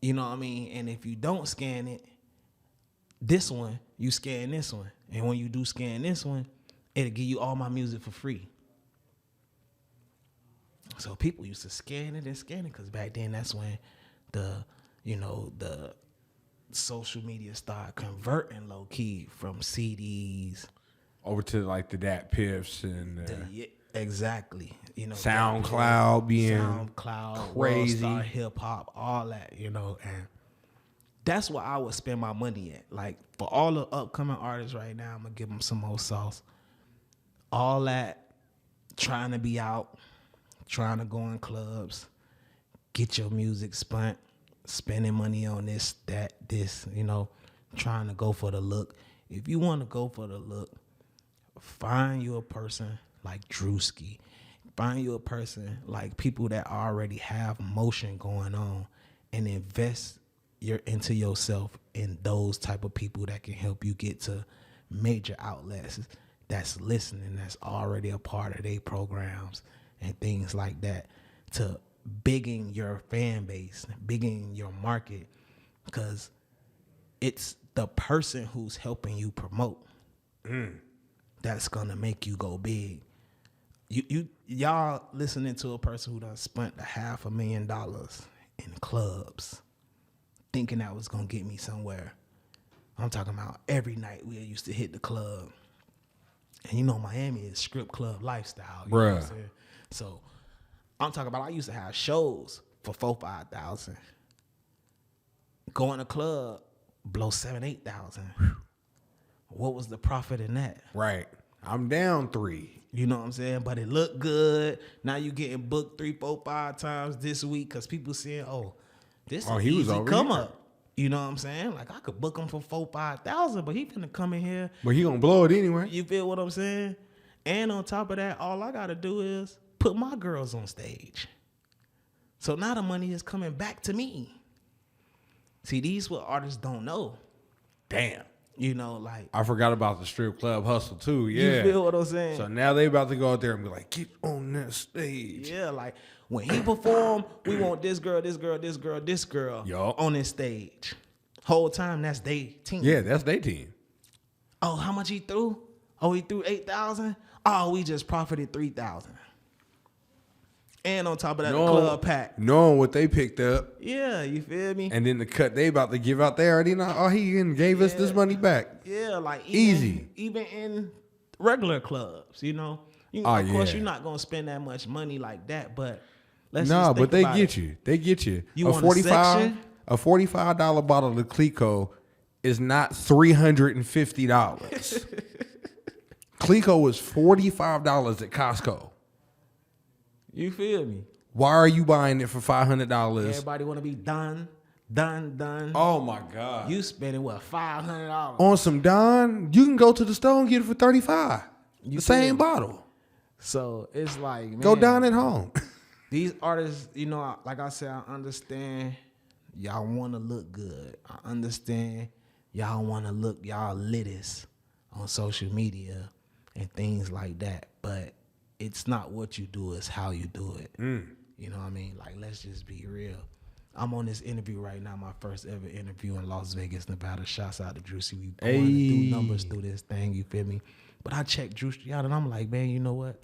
You know what I mean? And if you don't scan it, this one, you scan this one. And when you do scan this one, it'll give you all my music for free. So people used to scan it because back then that's when the social media started converting low key from CDs over to like the Dat Piffs and exactly. You know, SoundCloud being crazy, hip hop, all that, you know, and that's where I would spend my money at. Like for all the upcoming artists right now, I'm gonna give them some more sauce. All that trying to be out, trying to go in clubs, get your music spent, spending money on this, that, this, you know, trying to go for the look. If you want to go for the look, find you a person like Drewski. Find you a person like people that already have motion going on and invest into yourself in those type of people that can help you get to major outlets that's listening, that's already a part of their programs and things like that, to bigging your fan base, bigging your market, because it's the person who's helping you promote that's gonna make you go big. Y'all listening to a person who done spent $500,000 in clubs, thinking that was gonna get me somewhere. I'm talking about every night we used to hit the club, and you know Miami is strip club lifestyle, you know what I'm saying? So I'm talking about I used to have shows for $4,000-$5,000. Go in a club, blow $7,000-$8,000. What was the profit in that? Right. I'm down 3. You know what I'm saying? But it looked good. Now you getting booked 3, 4, 5 times this week because people saying, "Oh, this is an easy come up." You know what I'm saying? Like I could book him for $4,000-$5,000, but he finna come in here. But he gonna blow it anyway. You feel what I'm saying? And on top of that, all I gotta do is put my girls on stage. So now the money is coming back to me. See, these what artists don't know. Damn. You know, like I forgot about the strip club hustle too. Yeah. You feel what I'm saying? So now they about to go out there and be like, get on that stage. Yeah, like when he perform, we want this girl, this girl, this girl, this girl on this stage. Whole time that's they team. Yeah, that's their team. Oh, how much he threw? Oh, he threw 8,000. Oh, we just profited 3,000. And on top of that, the club pack. Knowing what they picked up. Yeah, you feel me? And then the cut they about to give out there already know, oh, he gave us this money back. Yeah, like easy. Even in regular clubs, you know. Of course, you're not going to spend that much money like that, but let's just think but they about get it. you. They get you. You want a section? A $45 bottle of Clico is not $350. Clico is $45 at Costco. You feel me? Why are you buying it for $500? Everybody want to be done. Oh my God! You spending what, $500 on some Don? You can go to the store and get it for $35. The same bottle. So it's like, man, go down at home. These artists, you know, like I said, I understand y'all want to look good. I understand y'all want to look y'all littest on social media and things like that, but it's not what you do, it's how you do it. You know what I mean? Like, let's just be real. I'm on this interview right now, my first ever interview in Las Vegas, Nevada. Shouts out to Drewski. We going to do numbers through this thing, you feel me? But I checked Drewski out and I'm like, man, you know what?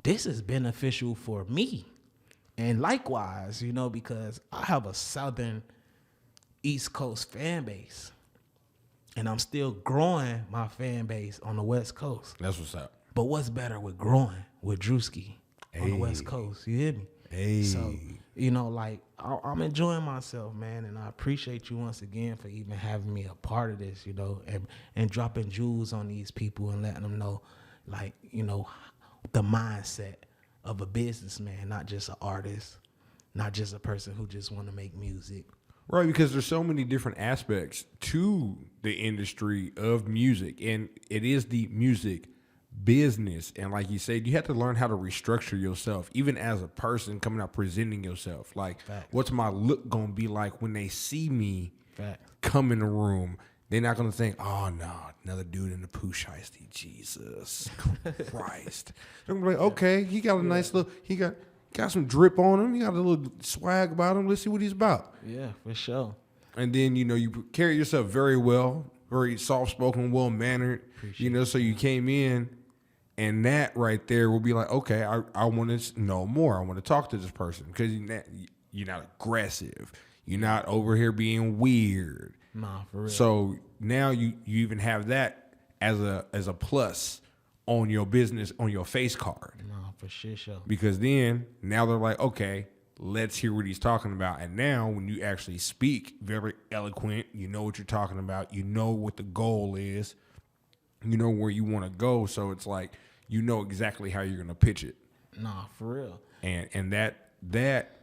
This is beneficial for me. And likewise, you know, because I have a Southern East Coast fan base. And I'm still growing my fan base on the West Coast. That's what's up. But what's better with growing with Drewski on the West Coast? You hear me? So, you know, like, I'm enjoying myself, man, and I appreciate you once again for even having me a part of this, you know, and dropping jewels on these people and letting them know, like, you know, the mindset of a businessman, not just an artist, not just a person who just want to make music. Right, because there's so many different aspects to the industry of music, and it is the music business. And like you said, you have to learn how to restructure yourself, even as a person coming out presenting yourself. Like, Facts. what's my look going to be like when they see me Facts. come in the room? They're not going to think, oh, no, another dude in the poo shiesty. Jesus Christ. They're going to be like, okay, he got a nice little, he got some drip on him. He got a little swag about him. Let's see what he's about. Yeah, for sure. And then, you know, you carry yourself very well, very soft-spoken, well-mannered, so you came in, and that right there will be like, okay, I want to know more. I want to talk to this person because you're not aggressive. You're not over here being weird. Nah, for real. So now you even have that as a plus on your business, on your face card. Nah, for sure. Because then, now they're like, okay, let's hear what he's talking about. And now when you actually speak, very eloquent, you know what you're talking about, you know what the goal is, you know where you want to go. So it's like, you know exactly how you're going to pitch it. Nah, for real. And that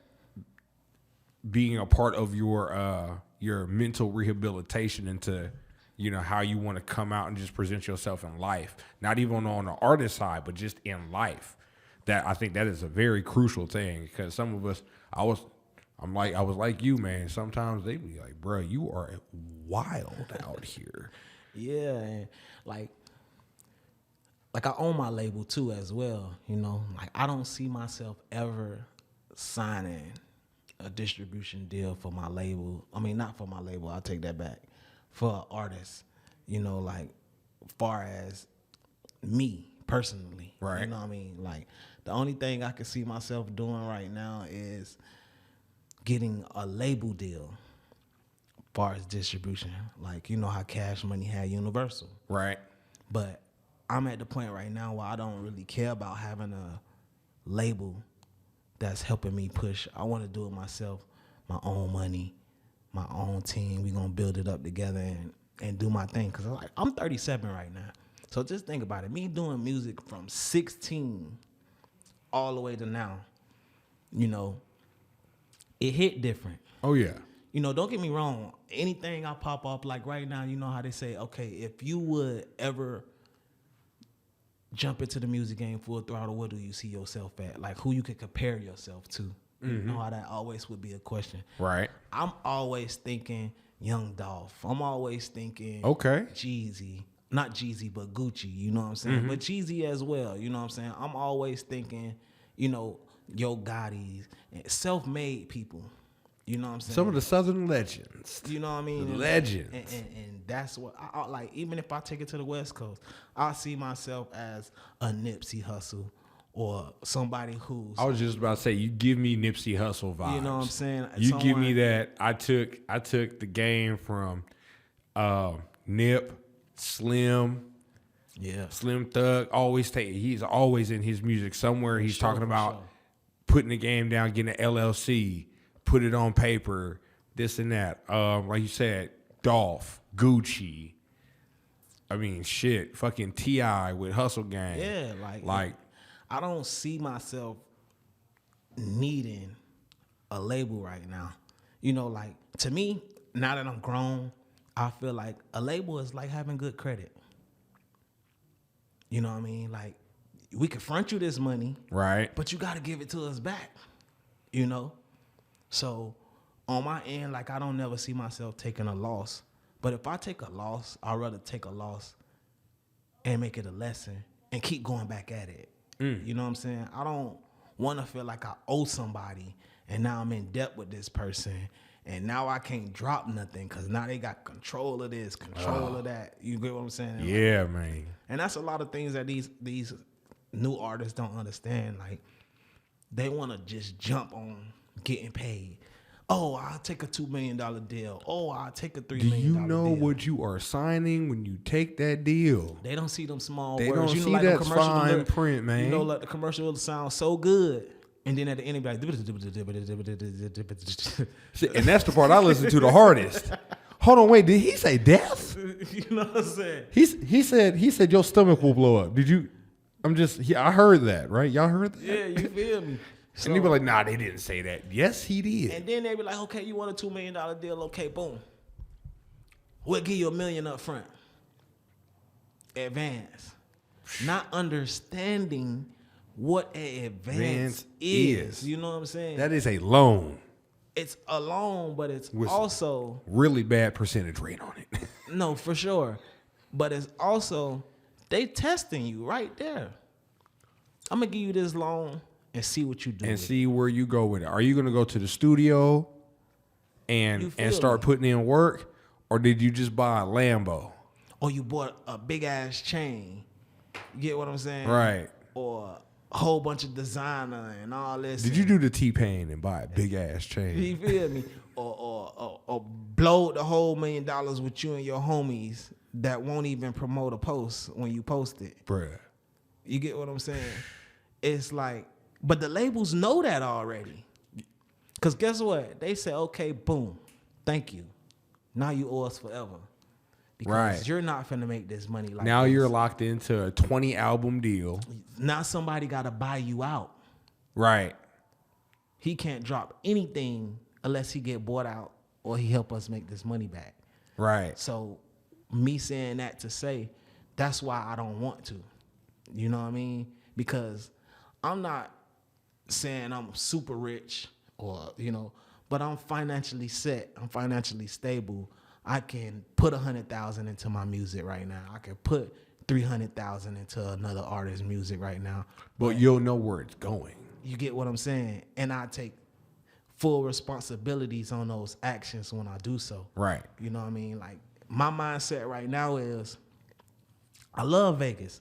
being a part of your mental rehabilitation into, you know, how you want to come out and just present yourself in life, not even on the artist side, but just in life. That I think that is a very crucial thing, because some of us, I was like you, man. Sometimes they be like, bro, you are wild out here. Yeah, and like I own my label too as well, you know. Like, I don't see myself ever signing a distribution deal for my label. I mean, not for my label, I'll take that back. For artists, you know, like, far as me personally. Right. You know what I mean? Like, the only thing I can see myself doing right now is getting a label deal far as distribution. Like, you know how Cash Money had Universal. Right. But I'm at the point right now where I don't really care about having a label that's helping me push. I want to do it myself, my own money, my own team. We're going to build it up together and do my thing. Because I'm 37 right now. So just think about it. Me doing music from 16 all the way to now, you know, it hit different. Oh, yeah. You know, don't get me wrong. Anything I pop up, like right now, you know how they say, okay, if you would ever jump into the music game full throttle, where do you see yourself at? Like, who you could compare yourself to? Mm-hmm. You know how that always would be a question. Right. I'm always thinking Young Dolph. I'm always thinking Jeezy. Not Jeezy, but Gucci, you know what I'm saying? Mm-hmm. But Jeezy as well, you know what I'm saying? I'm always thinking, you know, Yo Gotti's, self-made people. You know what I'm saying? Some of the Southern legends. You know what I mean? The legends. And that's what I like. Even if I take it to the West Coast, I see myself as a Nipsey Hussle or somebody who's. I was just about to say, you give me Nipsey Hussle vibes. You know what I'm saying? You give me that. I took the game from Nip, Slim. Yeah. Slim Thug. He's always in his music somewhere. He's talking about putting the game down, getting an LLC. Put it on paper, this and that. Like you said, Dolph, Gucci. I mean, shit, fucking T.I. with Hustle Gang. Yeah, like I don't see myself needing a label right now. You know, like, to me, now that I'm grown, I feel like a label is like having good credit. You know what I mean? Like, we can front you this money, right? But you got to give it to us back, you know? So on my end, like, I don't never see myself taking a loss. But if I take a loss, I'd rather take a loss and make it a lesson and keep going back at it. You know what I'm saying? I don't want to feel like I owe somebody and now I'm in debt with this person and now I can't drop nothing because now they got control of this, control of that. You get what I'm saying? Yeah, man. And that's a lot of things that these new artists don't understand. Like, they want to just jump on getting paid. Oh, I'll take a $2 million deal. Oh, I'll take a $3 million deal. Do you know what you are signing when you take that deal? They don't see them small they words. Don't you know, see like that fine print, man. You know, like the commercial will sound so good. And then at the end, it be like... And that's the part I listen to the hardest. Hold on, wait, did he say death? You know what I'm saying? He said your stomach will blow up. Did you? I heard that, right? Y'all heard that? Yeah, you feel me? So, and they be like, nah, they didn't say that. Yes, he did. And then they be like, okay, you want a $2 million deal? Okay, boom. We'll give you $1 million up front. Advance. not understanding what an advance is. You know what I'm saying? That is a loan. It's a loan, but it's With also really bad percentage rate on it. no, for sure. But it's also they testing you right there. I'm gonna give you this loan and see what you do. And with see where you go with it. Are you gonna go to the studio and start putting in work, or did you just buy a Lambo? Or you bought a big ass chain. You get what I'm saying? Right. Or a whole bunch of designer and all this. Did you do the T-Pain and buy a big ass chain? You feel me? Or blow the whole $1 million with you and your homies that won't even promote a post when you post it. Bruh. You get what I'm saying? It's like, but the labels know that already. Because guess what? They say, okay, boom, thank you. Now you owe us forever. Because you're not finna make this money like now this. you're locked into a 20 album deal. Now somebody got to buy you out. Right. He can't drop anything unless he get bought out or he help us make this money back. Right. So me saying that to say, that's why I don't want to. You know what I mean? Because I'm not saying I'm super rich or, you know, but I'm financially set. I'm financially stable. I can put 100,000 into my music right now. I can put 300,000 into another artist's music right now. But you'll know where it's going. You get what I'm saying? And I take full responsibilities on those actions when I do so. Right. You know what I mean? Like, my mindset right now is I love Vegas.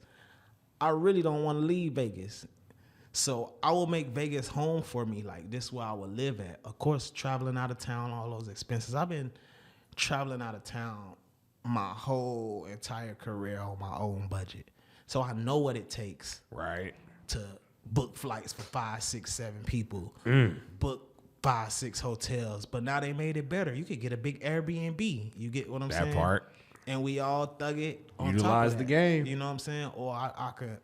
I really don't want to leave Vegas. So I will make Vegas home for me. Like, this is where I will live at. Of course, traveling out of town, all those expenses. I've been traveling out of town my whole entire career on my own budget. So I know what it takes. Right. To book flights for 5, 6, 7 people. Book 5, 6 hotels. But now they made it better. You could get a big Airbnb. You get what I'm saying? That part. And we all thug it on Utilize top of the that. game. You know what I'm saying? Or I could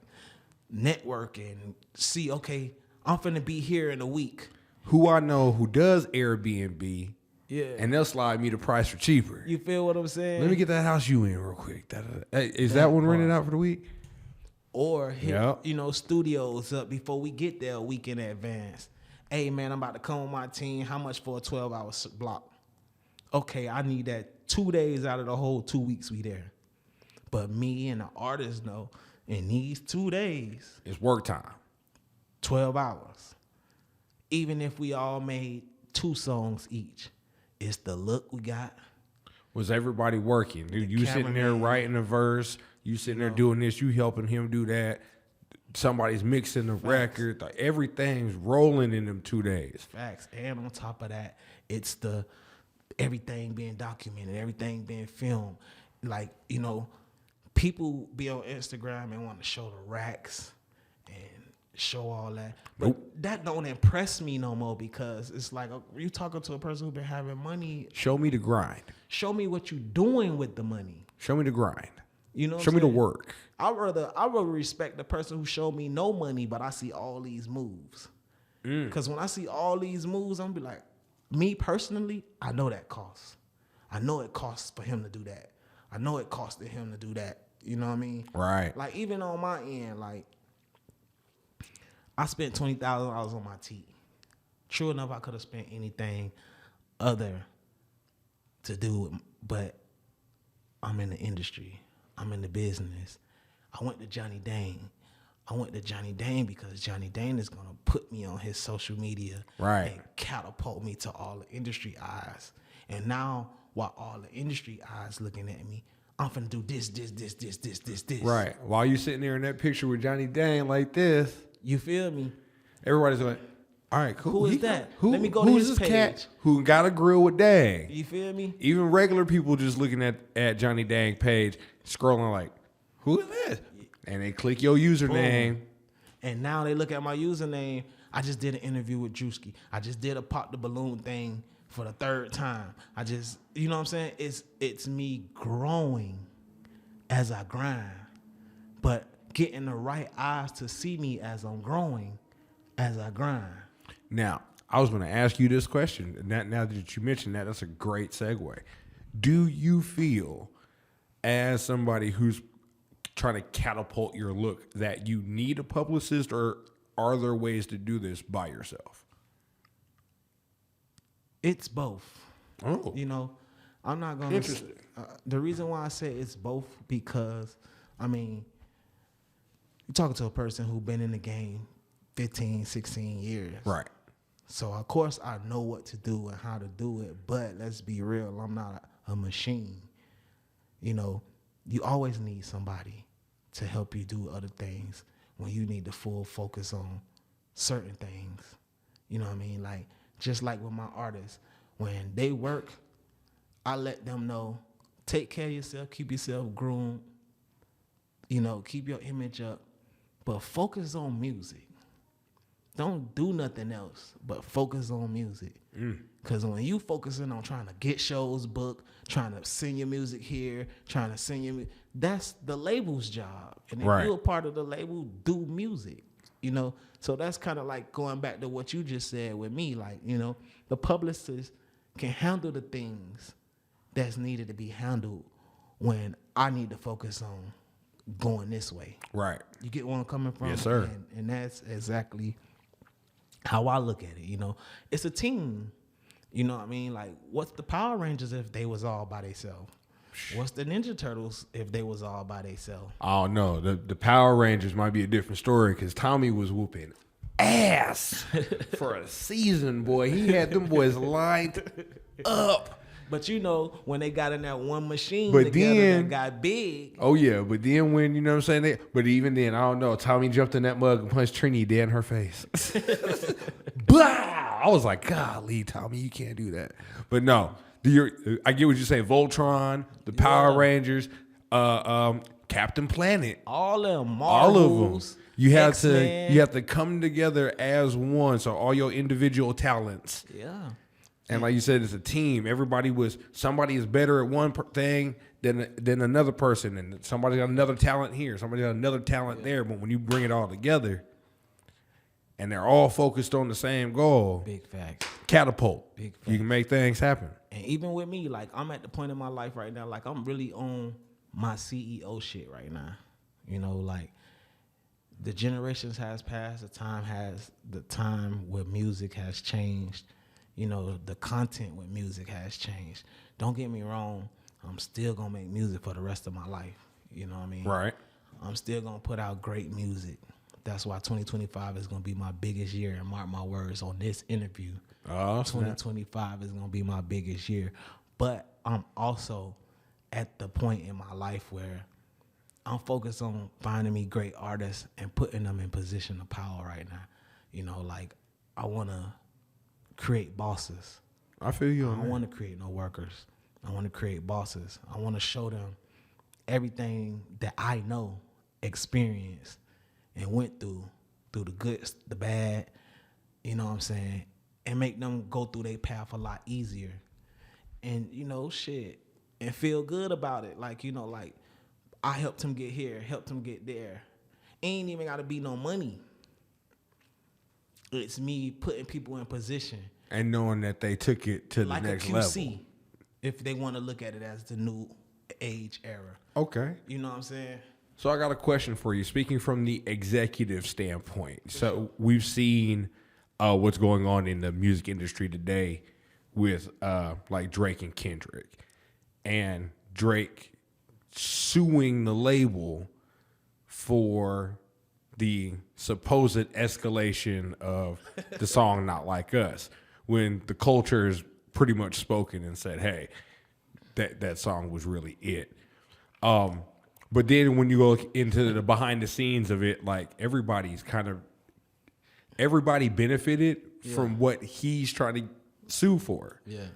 network and see, okay, I'm finna be here in a week. Who I know who does Airbnb, Yeah. and they'll slide me the price for cheaper. You feel what I'm saying? Let me get that house you in real quick. Hey, is that one rented out for the week? Or hit, Yep. you know, studios up before we get there a week in advance. Hey, man, I'm about to come with my team. How much for a 12-hour block? Okay, I need that 2 days out of the whole 2 weeks we there. But me and the artist know in these 2 days, It's work time. 12 hours. Even if we all made 2 songs each, it's the look we got. Was everybody working? Dude, you sitting there writing a verse, you sitting there doing this, you helping him do that. Somebody's mixing the record. Like, everything's rolling in them 2 days. Facts. And on top of that, it's the everything being documented, everything being filmed. Like, you know, people be on Instagram and want to show the racks and show all that. But that don't impress me no more because it's like you talking to a person who's been having money. Show me the grind. Show me what you doing with the money. Show me the grind. You know what Show I'm me the saying? work. I rather respect the person who showed me no money, but I see all these moves. Because when I see all these moves, I'm be like, me personally, I know that costs. I know it costs for him to do that. I know it costed him to do that. You know what I mean? Right. Like, even on my end, like, I spent $20,000 on my tee. True enough, I could have spent anything other to do it, but I'm in the industry. I'm in the business. I went to Johnny Dane. I went to Johnny Dane because Johnny Dane is going to put me on his social media Right. and catapult me to all the industry eyes. And now, while all the industry eyes looking at me, I'm finna do this. Right. While you sitting there in that picture with Johnny Dang like this, You feel me? everybody's like, all right, cool. Who is that? Who, Let me go to who's his this cat page. who got a grill with Dang? You feel me? Even regular people just looking at Johnny Dang page, scrolling like, who is this? And they click your username. Boom. And now they look at my username. I just did an interview with Drewski. I just did a pop the balloon thing for the 3rd time. I just, you know what I'm saying? It's me growing as I grind, but getting the right eyes to see me as I'm growing, as I grind. Now, I was going to ask you this question. Now that you mentioned that, that's a great segue. Do you feel, as somebody who's trying to catapult your look that you need a publicist, or are there ways to do this by yourself? It's both. Oh, You know, I'm not gonna. Interesting. The reason why I say it's both because, I mean, you're talking to a person who's been in the game 15, 16 years. right. So of course I know what to do and how to do it, but let's be real, I'm not a machine. You know, you always need somebody to help you do other things when you need the full focus on certain things. You know what I mean? Like, just like with my artists, when they work, I let them know, take care of yourself, keep yourself groomed, you know, keep your image up, but focus on music. Don't do nothing else but focus on music. Because when you focusing on trying to get shows booked, trying to send your music here, trying to send your that's the label's job. And if Right. you're a part of the label, do music. You know? So that's kind of like going back to what you just said with me. Like, you know, the publicist can handle the things that's needed to be handled when I need to focus on going this way. Right. You get where I'm coming from? Yes, sir. And that's exactly how I look at it, you know. It's a team. You know what I mean? Like, what's the Power Rangers if they was all by themselves? What's the Ninja Turtles if they was all by themselves? Oh no, the Power Rangers might be a different story because Tommy was whooping ass for a season, boy. He had them boys lined up. But you know, when they got in that one machine But together then- that got big, Oh yeah, but then when, you know what I'm saying, but even then, I don't know, Tommy jumped in that mug and punched Trini dead in her face. Blah! I was like, golly, Tommy, you can't do that. But no, I get what you say. Voltron, the Power Yeah. Rangers, Captain Planet, all of them, all of them. Marvels, You have X-Men. to come together as one. So all your individual talents. Yeah. And like you said, it's a team. Somebody is better at one thing than another person, and somebody got another talent here, somebody got another talent there. But when you bring it all together, and they're all focused on the same goal, Big facts. catapult. Big You can make things happen. And even with me, like, I'm at the point in my life right now, like, I'm really on my CEO shit right now. You know, like, the generations has passed, the time with music has changed. You know, the content with music has changed. Don't get me wrong, I'm still gonna make music for the rest of my life. You know what I mean? Right. I'm still gonna put out great music. That's why 2025 is gonna be my biggest year, and mark my words on this interview. Oh, 2025 is gonna be my biggest year. But I'm also at the point in my life where I'm focused on finding me great artists and putting them in position of power right now. You know, like, I wanna create bosses. I feel you I on don't that. want to create no workers. I want to create bosses. I want to show them everything that I know, experienced, and went through the good, the bad, you know what I'm saying, and make them go through their path a lot easier. And, you know, shit, and feel good about it. Like, you know, like, I helped him get here, helped him get there. Ain't even got to be no money. It's me putting people in position. And knowing that they took it to Like the next a QC, level. if they want to look at it as the new age era. Okay. You know what I'm saying? So I got a question for you. Speaking from the executive standpoint, so we've seen what's going on in the music industry today with like Drake and Kendrick, and Drake suing the label for the supposed escalation of the song "Not Like Us," when the culture has pretty much spoken and said, "Hey, that song was really it." But then when you go into the behind the scenes of it, like everybody benefited from what he's trying to sue for. Yeah.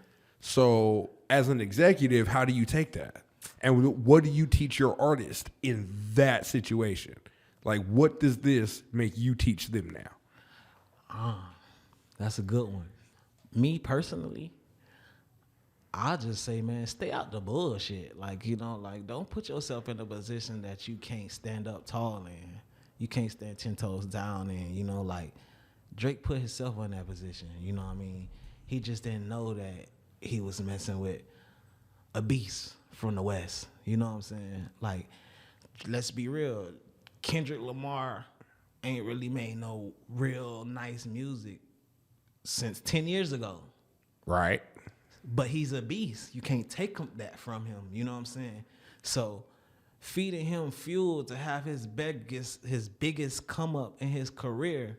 So as an executive, how do you take that? And what do you teach your artist in that situation? Like, what does this make you teach them now? That's a good one. Me personally, I just say, man, stay out the bullshit. Like, you know, like, don't put yourself in a position that you can't stand up tall in. You can't stand 10 toes down in. You know, like, Drake put himself in that position. You know what I mean? He just didn't know that he was messing with a beast from the West. You know what I'm saying? Like, let's be real. Kendrick Lamar ain't really made no real nice music since 10 years ago. Right. But he's a beast. You can't take that from him. You know what I'm saying? So feeding him fuel to have his biggest come up in his career,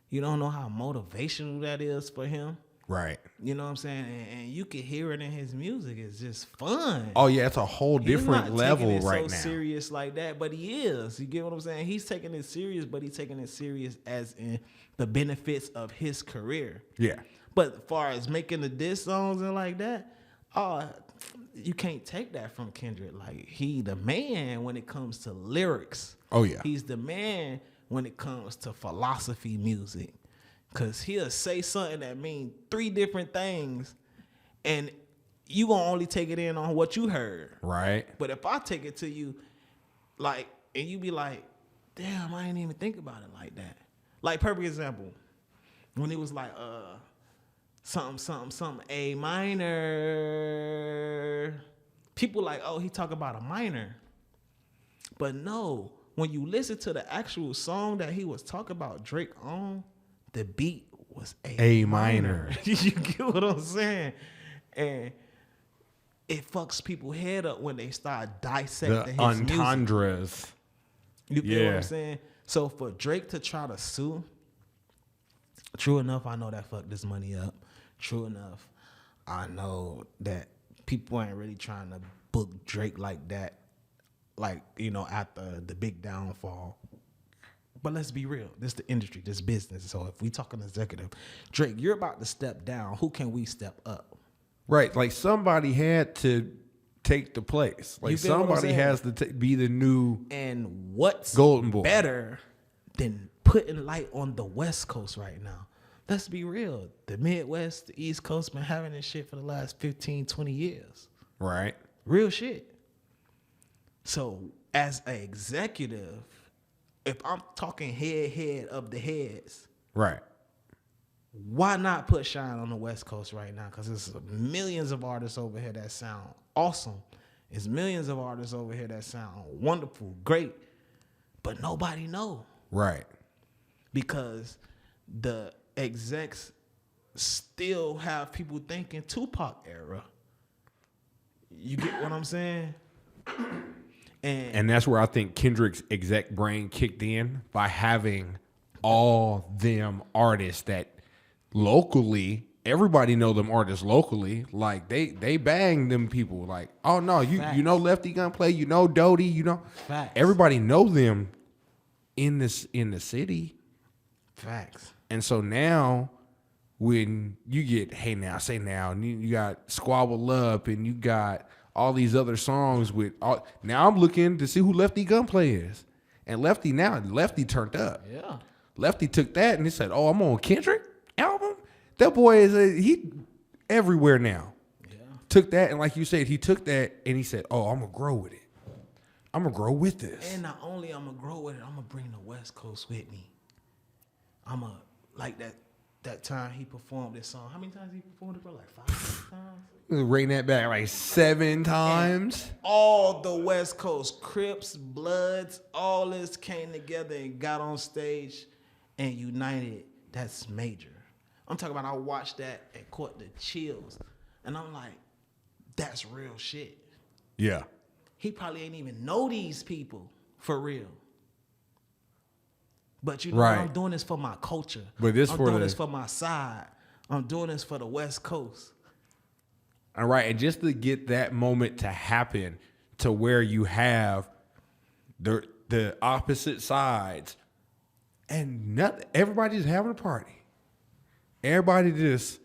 you don't know how motivational that is for him. Right. You know what I'm saying? And you can hear it in his music. It's just fun. Oh yeah, it's a whole different level He's not right taking it now. so serious like that, but he is. You get what I'm saying? He's taking it serious, but he's taking it serious as in the benefits of his career. Yeah. But as far as making the diss songs and like that, you can't take that from Kendrick. Like, he the man when it comes to lyrics. Oh yeah. He's the man when it comes to philosophy music. Cause he'll say something that mean 3 different things, and you gonna only take it in on what you heard. Right. But if I take it to you, like, and you be like, damn, I didn't even think about it like that. Like, perfect example, when it was like something A minor. People like, oh, he talk about a minor. But no, when you listen to the actual song that he was talking about Drake on, the beat was A minor. You get what I'm saying? And it fucks people's head up when they start dissecting The his music. entendres. You get what Yeah. I'm saying? So for Drake to try to sue, true enough, I know that fucked this money up. True enough, I know that people ain't really trying to book Drake like that, like, you know, after the big downfall. But let's be real. This the industry, this business. So if we talking executive, Drake, you're about to step down. Who can we step up? Right. Like somebody had to take the place. Like You feel what I'm somebody saying? has to be the new And what's Golden Boy. better than putting light on the West Coast right now? Let's be real. The Midwest, the East Coast been having this shit for the last 15, 20 years. Right. Real shit. So as an executive, if I'm talking head of the heads, Right. why not put Shine on the West Coast right now? Because there's millions of artists over here that sound awesome. There's millions of artists over here that sound wonderful, great, but nobody know. Right. Because the execs still have people thinking Tupac era. You get what I'm saying? And that's where I think Kendrick's exec brain kicked in by having all them artists that locally, everybody know them artists locally. Like they bang them people. Like, oh no, you know Lefty Gunplay, you know Doty, you know. Facts. Everybody know them in the city. Facts. And so now when you get Hey Now, Say Now, and you got Squabble Up, and you got all these other songs with all, now I'm looking to see who Lefty Gunplay is. And Lefty turned up. Yeah. Lefty took that and he said, oh, I'm on Kendrick album? That boy is he everywhere now. Yeah. Took that, and like you said, he took that and he said, oh, I'm gonna grow with it. I'm gonna grow with this. And not only I'm gonna grow with it, I'm gonna bring the West Coast with me. I'm a like that time he performed this song. How many times he performed it, bro? Like 5 times? Rating that back like 7 times. And all the West Coast, Crips, Bloods, all this came together and got on stage and united. That's major. I'm talking about I watched that and caught the chills. And I'm like, that's real shit. Yeah. He probably ain't even know these people for real. But you know, Right. I'm doing this for my culture. But this I'm for doing the- this for my side. I'm doing this for the West Coast. All right, and just to get that moment to happen to where you have the opposite sides and everybody's having a party. Everybody just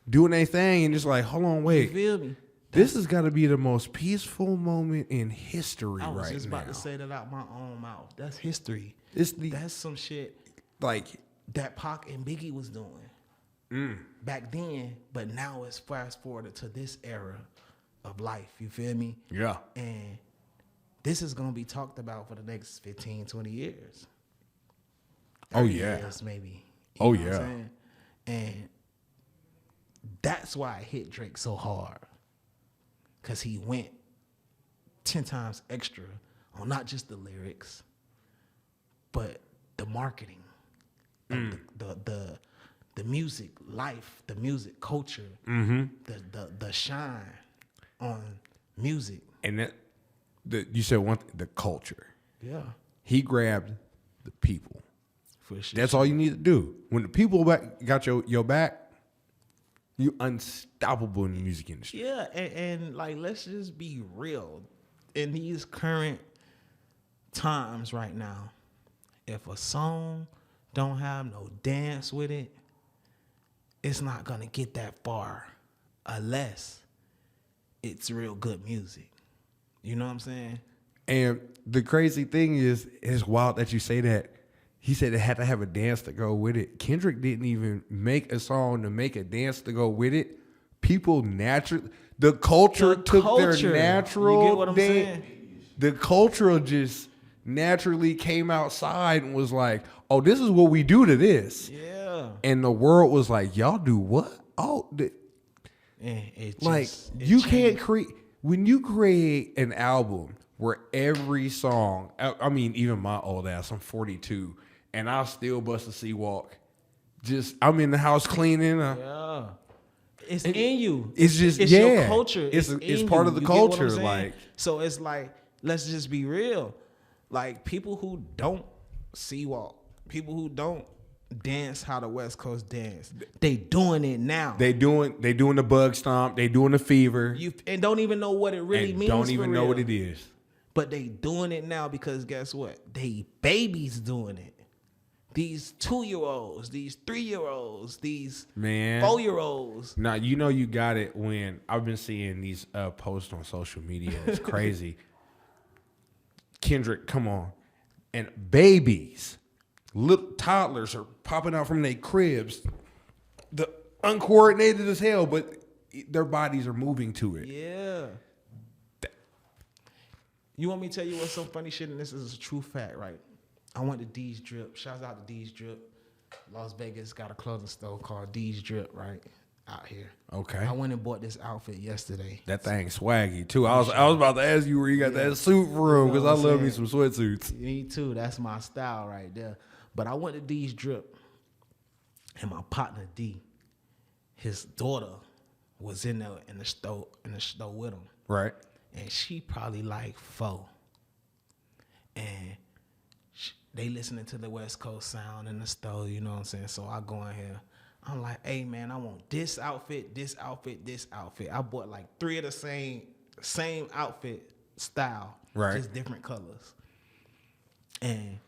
doing their thing and just like, hold on, You wait. feel me? This has got to be the most peaceful moment in history I was right just now. about to say that out my own mouth. That's history. It's That's some shit like, that Pac and Biggie was doing back then, but now it's fast forwarded to this era of life. You feel me? yeah. And this is going to be talked about for the next 15, 20 years. Oh, 30 yeah. years, maybe. Oh, know what I'm yeah. saying? And that's why it hit Drake so hard. Because he went 10 times extra on not just the lyrics, but the marketing, of the music life, the music culture, the shine on music. And you said the culture. Yeah, He grabbed the people. for sure. That's all you need to do. When the people got your back, you unstoppable in the music industry. Yeah, and like, let's just be real. In these current times right now, if a song don't have no dance with it, it's not gonna get that far unless it's real good music. You know what I'm saying? And the crazy thing is, it's wild that you say that. He said it had to have a dance to go with it. Kendrick didn't even make a song to make a dance to go with it. People naturally, the culture took their natural You get what I'm saying? The culture just naturally came outside and was like, oh, this is what we do to this. Yeah. And the world was like, y'all do what? Oh, you can't create, when you create an album where every song, I mean, even my old ass, I'm 42, and I'll still bust a C-walk. Just, I'm in the house cleaning. Yeah. It's in you. It's just, it's yeah. your culture. It's in part you. of the You get what I'm culture. saying? Like, so it's like, let's just be real. Like, people who don't C-walk, people who don't dance how the West Coast dance, they doing it now. They doing the bug stomp. They doing the fever. And don't even know what it really and means. don't even for know real. what it is. But they doing it now because guess what? They babies doing it. These 2-year-olds, these 3-year-olds, these 4-year-olds. Now, you know you got it when I've been seeing these posts on social media. It's crazy. Kendrick, come on. And babies, little toddlers are popping out from their cribs. The uncoordinated as hell, but their bodies are moving to it. Yeah. You want me to tell you what's some funny shit? And this is a true fact, right? I went to D's Drip. Shouts out to D's Drip. Las Vegas got a clothing store called D's Drip, right? Out here. Okay. I went and bought this outfit yesterday. That thing swaggy too. I was about to ask you where you got that suit from, because I love me some sweatsuits. Me too. That's my style right there. But I went to D's Drip, and my partner D, his daughter, was in there in the store with him. Right. And she probably like 4. And they listening to the West Coast sound in the store, you know what I'm saying? So I go in here. I'm like, hey, man, I want this outfit, this outfit, this outfit. I bought like 3 of the same outfit style, right? Just different colors. And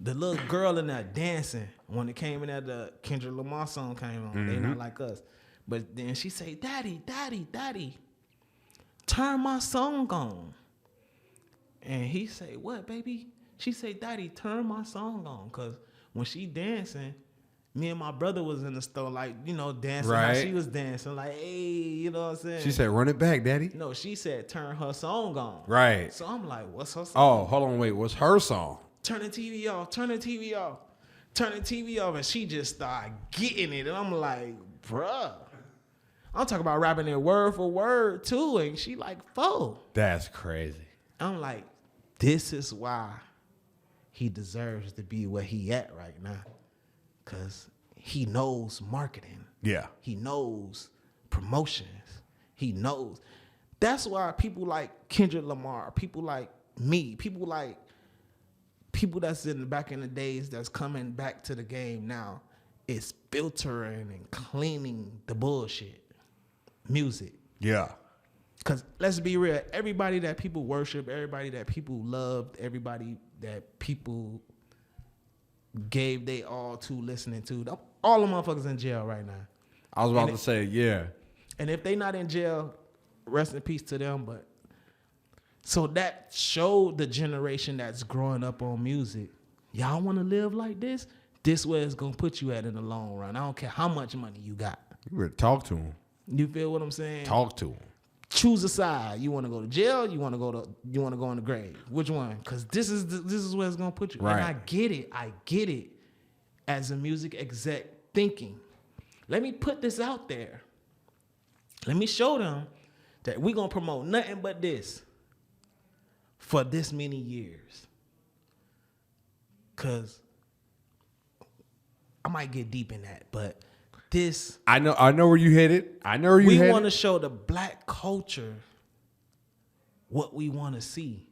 the little girl in there dancing, when it came in there, the Kendrick Lamar song came on. They not like us. But then she say, Daddy, Daddy, Daddy, turn my song on. And he say, what, baby? She say, Daddy, turn my song on. Because when she dancing, me and my brother was in the store, like, you know, dancing how she was dancing. Like, hey, you know what I'm saying? She said, run it back, Daddy. No, she said, turn her song on. Right. So I'm like, what's her song? Oh, hold on, wait. What's her song? Turn the TV off. Turn the TV off. Turn the TV off. And she just started getting it. And I'm like, bruh. I'm talking about rapping it word for word, too. And she like, 4. That's crazy. I'm like, this is why he deserves to be where he at right now. Because he knows marketing. Yeah. He knows promotions. He knows. That's why people like Kendrick Lamar, people like me, people that's back in the days that's coming back to the game now, is filtering and cleaning the bullshit. Music. Yeah. Because let's be real, everybody that people worship, everybody that people loved, everybody that people gave they all to listening to, all the motherfuckers in jail right now. I was about to say, yeah. And if they not in jail, rest in peace to them. But so that showed the generation that's growing up on music, y'all want to live like this? This where it's going to put you at in the long run. I don't care how much money you got. You better talk to him. You feel what I'm saying? Talk to him. Choose a side. You want to go to jail? You want to go in the grave? Which one? Because this is where it's gonna put you. Right. And I get it. As a music exec thinking, let me put this out there. Let me show them that we gonna promote nothing but this for this many years. Cause I might get deep in that, but this I know where you headed. we want to show the black culture what we want to see.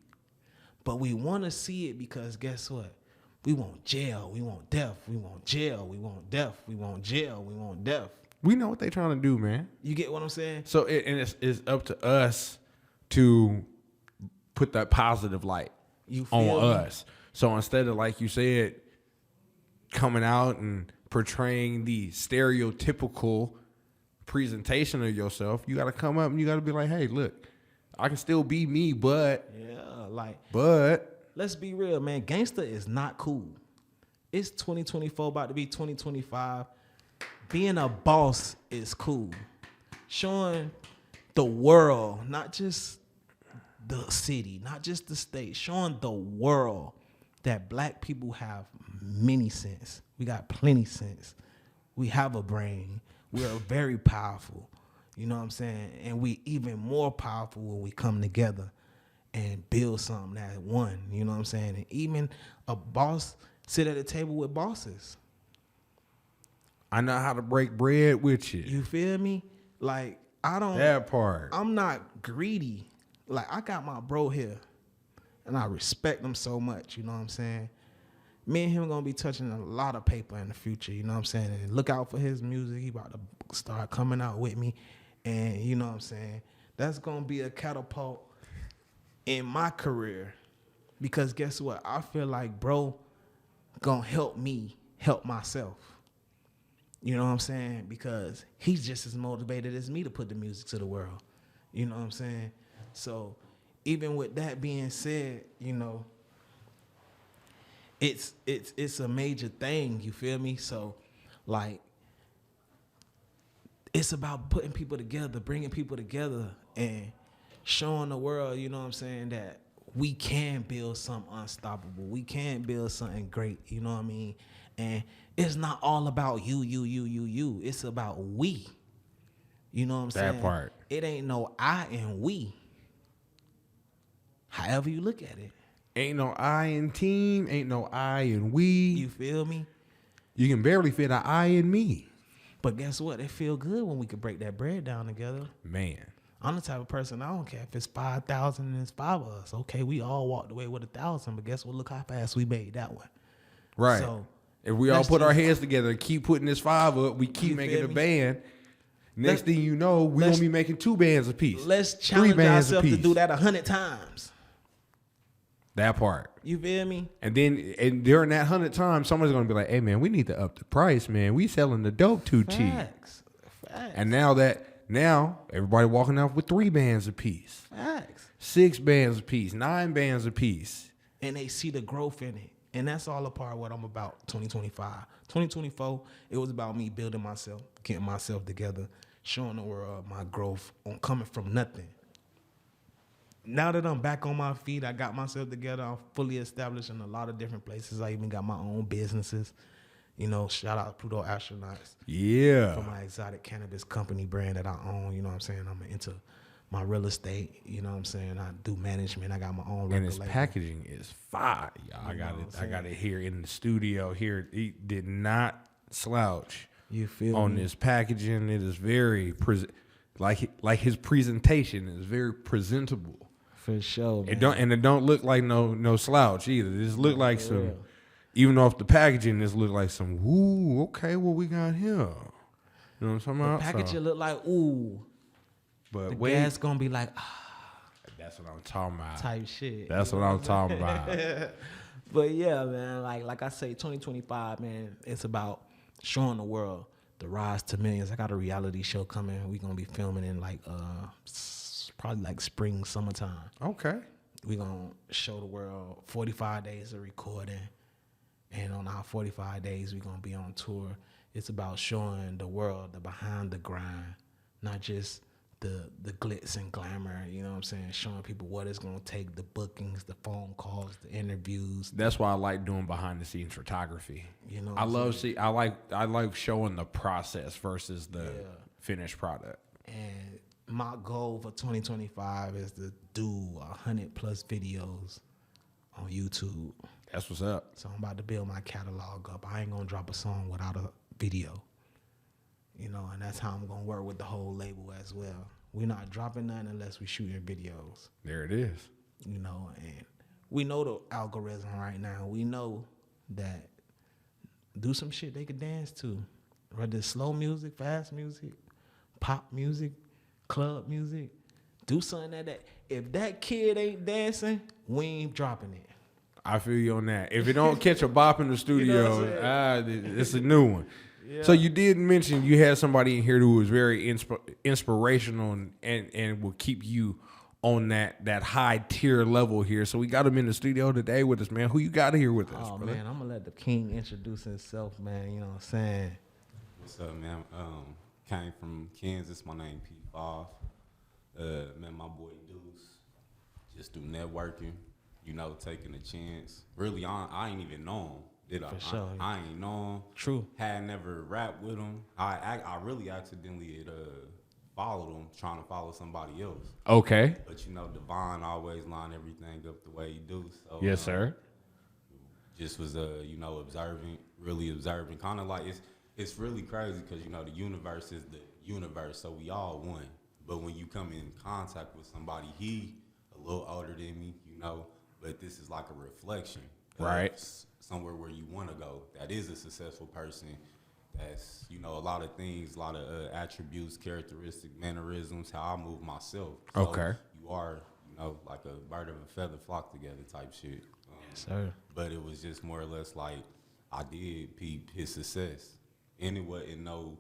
But we want to see it because guess what? We want jail, we want death, we want jail, we want death, we want jail, we want death. We know what they're trying to do, man. You get what I'm saying? So it's up to us to put that positive light on us. So instead of, like you said, coming out and portraying the stereotypical presentation of yourself, you got to come up and you got to be like, hey, look, I can still be me, but let's be real, man. Gangsta is not cool. It's 2024, about to be 2025. Being a boss is cool. Showing the world, not just the city, not just the state, showing the world that black people have many sense. We got plenty sense. We have a brain. We are very powerful. You know what I'm saying? And we even more powerful when we come together and build something that one. You know what I'm saying? And even a boss sit at a table with bosses. I know how to break bread with you. You feel me? Like, that part. I'm not greedy. Like, I got my bro here, and I respect him so much. You know what I'm saying? Me and him gonna be touching a lot of paper in the future. You know what I'm saying? And look out for his music. He about to start coming out with me, and you know what I'm saying? That's gonna be a catapult in my career, because guess what? I feel like bro gonna help me help myself. You know what I'm saying? Because he's just as motivated as me to put the music to the world. You know what I'm saying? So even with that being said, you know, it's a major thing, you feel me? So like, it's about putting people together, bringing people together, and showing the world, you know what I'm saying, that we can build something unstoppable. We can build something great, you know what I mean? And it's not all about you. It's about we. You know what I'm saying? That part. It ain't no I and we. However you look at it. Ain't no I in team. Ain't no I in we. You feel me? You can barely fit an I in me. But guess what? It feel good when we can break that bread down together. Man. I'm the type of person, I don't care if it's 5,000 and it's 5 of us. Okay, we all walked away with 1,000, but guess what? Look how fast we made that one. Right. So if we all put our heads together and keep putting this 5 up, we keep making a band. Next thing you know, we're going to be making 2 bands a piece. Let's challenge ourselves to do that 100 times. That part. You feel me? And then during that 100 times, somebody's going to be like, hey, man, we need to up the price, man. We selling the dope too cheap. Facts. And now everybody walking off with 3 bands a piece. Facts. 6 bands a piece. 9 bands a piece. And they see the growth in it. And that's all a part of what I'm about 2025. 2024, it was about me building myself, getting myself together, showing the world my growth on coming from nothing. Now that I'm back on my feet, I got myself together. I'm fully established in a lot of different places. I even got my own businesses. You know, shout out Pluto Astronauts. Yeah. For my exotic cannabis company brand that I own. You know what I'm saying? I'm into my real estate. You know what I'm saying? I do management. I got my own record and his label. Packaging is fire. I got it here in the studio here. He did not slouch. You feel on me? this packaging. It is very like his presentation is very presentable. For sure, man. It don't look like no slouch either. This look like some, even off the packaging, this look like some, ooh, okay, what we got here? You know what I'm talking about? The packaging look like, ooh. But the wait. gas gonna be like, That's what I'm talking about. Type shit. That's what I'm talking about. But yeah, man, like I say, 2025, man, it's about showing the world the rise to millions. I got a reality show coming. We're gonna be filming in like probably like spring, summertime. Okay. We're gonna show the world 45 days of recording. And on our 45 days, we're gonna be on tour. It's about showing the world the behind the grind, not just the glitz and glamour, you know what I'm saying? Showing people what it's gonna take, the bookings, the phone calls, the interviews. That's why I like doing behind the scenes photography. You know, I like showing the process versus the finished product. And my goal for 2025 is to do 100 plus videos on YouTube. That's what's up. So I'm about to build my catalog up. I ain't gonna drop a song without a video. You know, and that's how I'm gonna work with the whole label as well. We're not dropping nothing unless we shooting videos. There it is. You know, and we know the algorithm right now. We know that do some shit they could dance to. Whether it's slow music, fast music, pop music, club music. Do something that if that kid ain't dancing, we ain't dropping it. I feel you on that. If it don't catch a bop in the studio, it's a new one. Yeah. So you did mention you had somebody in here who was very inspirational and will keep you on that high tier level here. So we got him in the studio today with us, man. Who you got here with us? Oh, brother? Man, I'm going to let the king introduce himself, man. You know what I'm saying? What's up, man? Came from Kansas. My name P5. Met my boy Duce. Just do networking, you know, taking a chance. Really, I ain't even know him, did I? For sure. I ain't know him. True. Had never rapped with him. I really accidentally had followed him, trying to follow somebody else. Okay. But, you know, Devon always line everything up the way he do. So, yes, sir. Just was, you know, really observing. Kind of like, it's really crazy because, you know, the universe is the universe, so we all one. But when you come in contact with somebody, he a little older than me, you know, but this is like a reflection. Right. Somewhere where you want to go. That is a successful person. That's, you know, a lot of things, a lot of attributes, characteristics, mannerisms, how I move myself. So okay. You are, you know, like a bird of a feather flock together type shit. Yes, sir. But it was just more or less like I did peep his success. And it wasn't no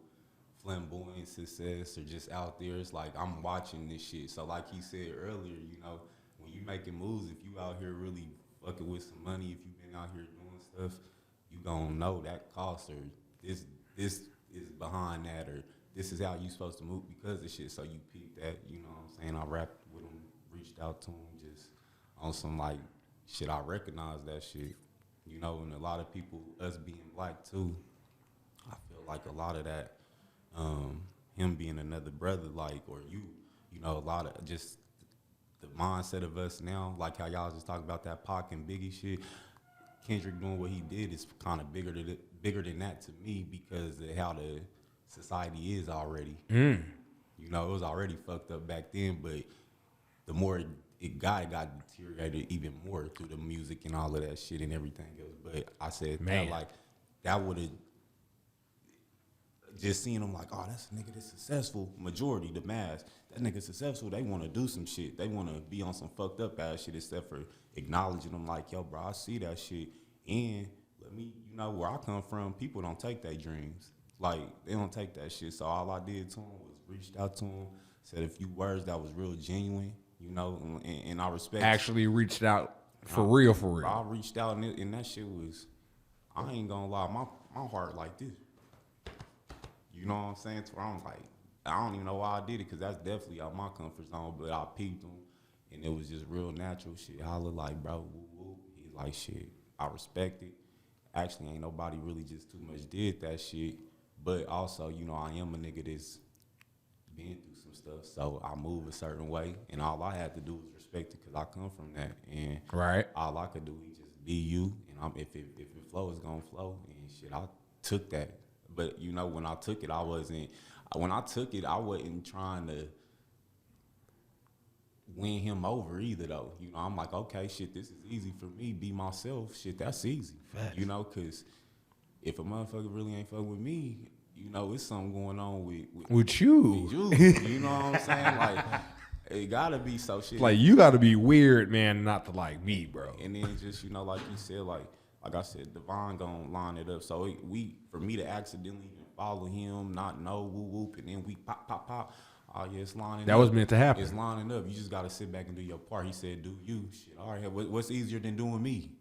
flamboyant success or just out there. It's like I'm watching this shit. So like he said earlier, you know, when you making moves, if you out here really fucking with some money, if you been out here doing stuff, you gonna know that cost or this is behind that or this is how you supposed to move because of shit. So you peep that, you know what I'm saying? I rapped with him, reached out to him just on some like shit. I recognize that shit, you know, and a lot of people, us being black too, I feel like a lot of that, him being another brother, like, or you know, a lot of just the mindset of us now, like how y'all just talking about that Pac and Biggie shit. Kendrick doing what he did is kind of bigger than that to me because of how the society is already. You know, it was already fucked up back then, but the more it got deteriorated even more through the music and all of that shit and everything else. But I said, man, like, that would have just seeing them like, oh, that's a nigga that's successful. Majority, the mass, that nigga successful. They want to do some shit. They want to be on some fucked up ass shit instead for acknowledging them like, yo, bro, I see that shit. And let me, you know, where I come from, people don't take their dreams. Like, they don't take that shit. So all I did to him was reached out to him, said a few words that was real genuine, you know, and I respect. Actually reached out for real. I reached out and that shit was, I ain't gonna lie, my heart like this. You know what I'm saying? To where I'm like, I don't even know why I did it because that's definitely out my comfort zone. But I peeped him, and it was just real natural shit. Holla like, bro, woo woo. He's like, shit, I respect it. Actually, ain't nobody really just too much did that shit. But also, you know, I am a nigga that's been through some stuff. So I move a certain way, and all I had to do was respect it because I come from that. And all I could do is just be you. And if it flow, it's gonna flow. And shit, I took that. But, you know, when I took it, I wasn't trying to win him over either, though. You know, I'm like, okay, shit, this is easy for me. Be myself. Shit, that's easy. Facts. You know, because if a motherfucker really ain't fucking with me, you know, it's something going on with you. You know what I'm saying? Like, it got to be so shit. Like, you got to be weird, man, not to like me, bro. And then just, you know, like you said, like I said, Devon gonna line it up. So for me to accidentally even follow him, not know, whoop whoop, and then we pop. Oh yeah, it's lining up. That was meant to happen. It's lining up. You just gotta sit back and do your part. He said, do you. Shit, all right, what's easier than doing me?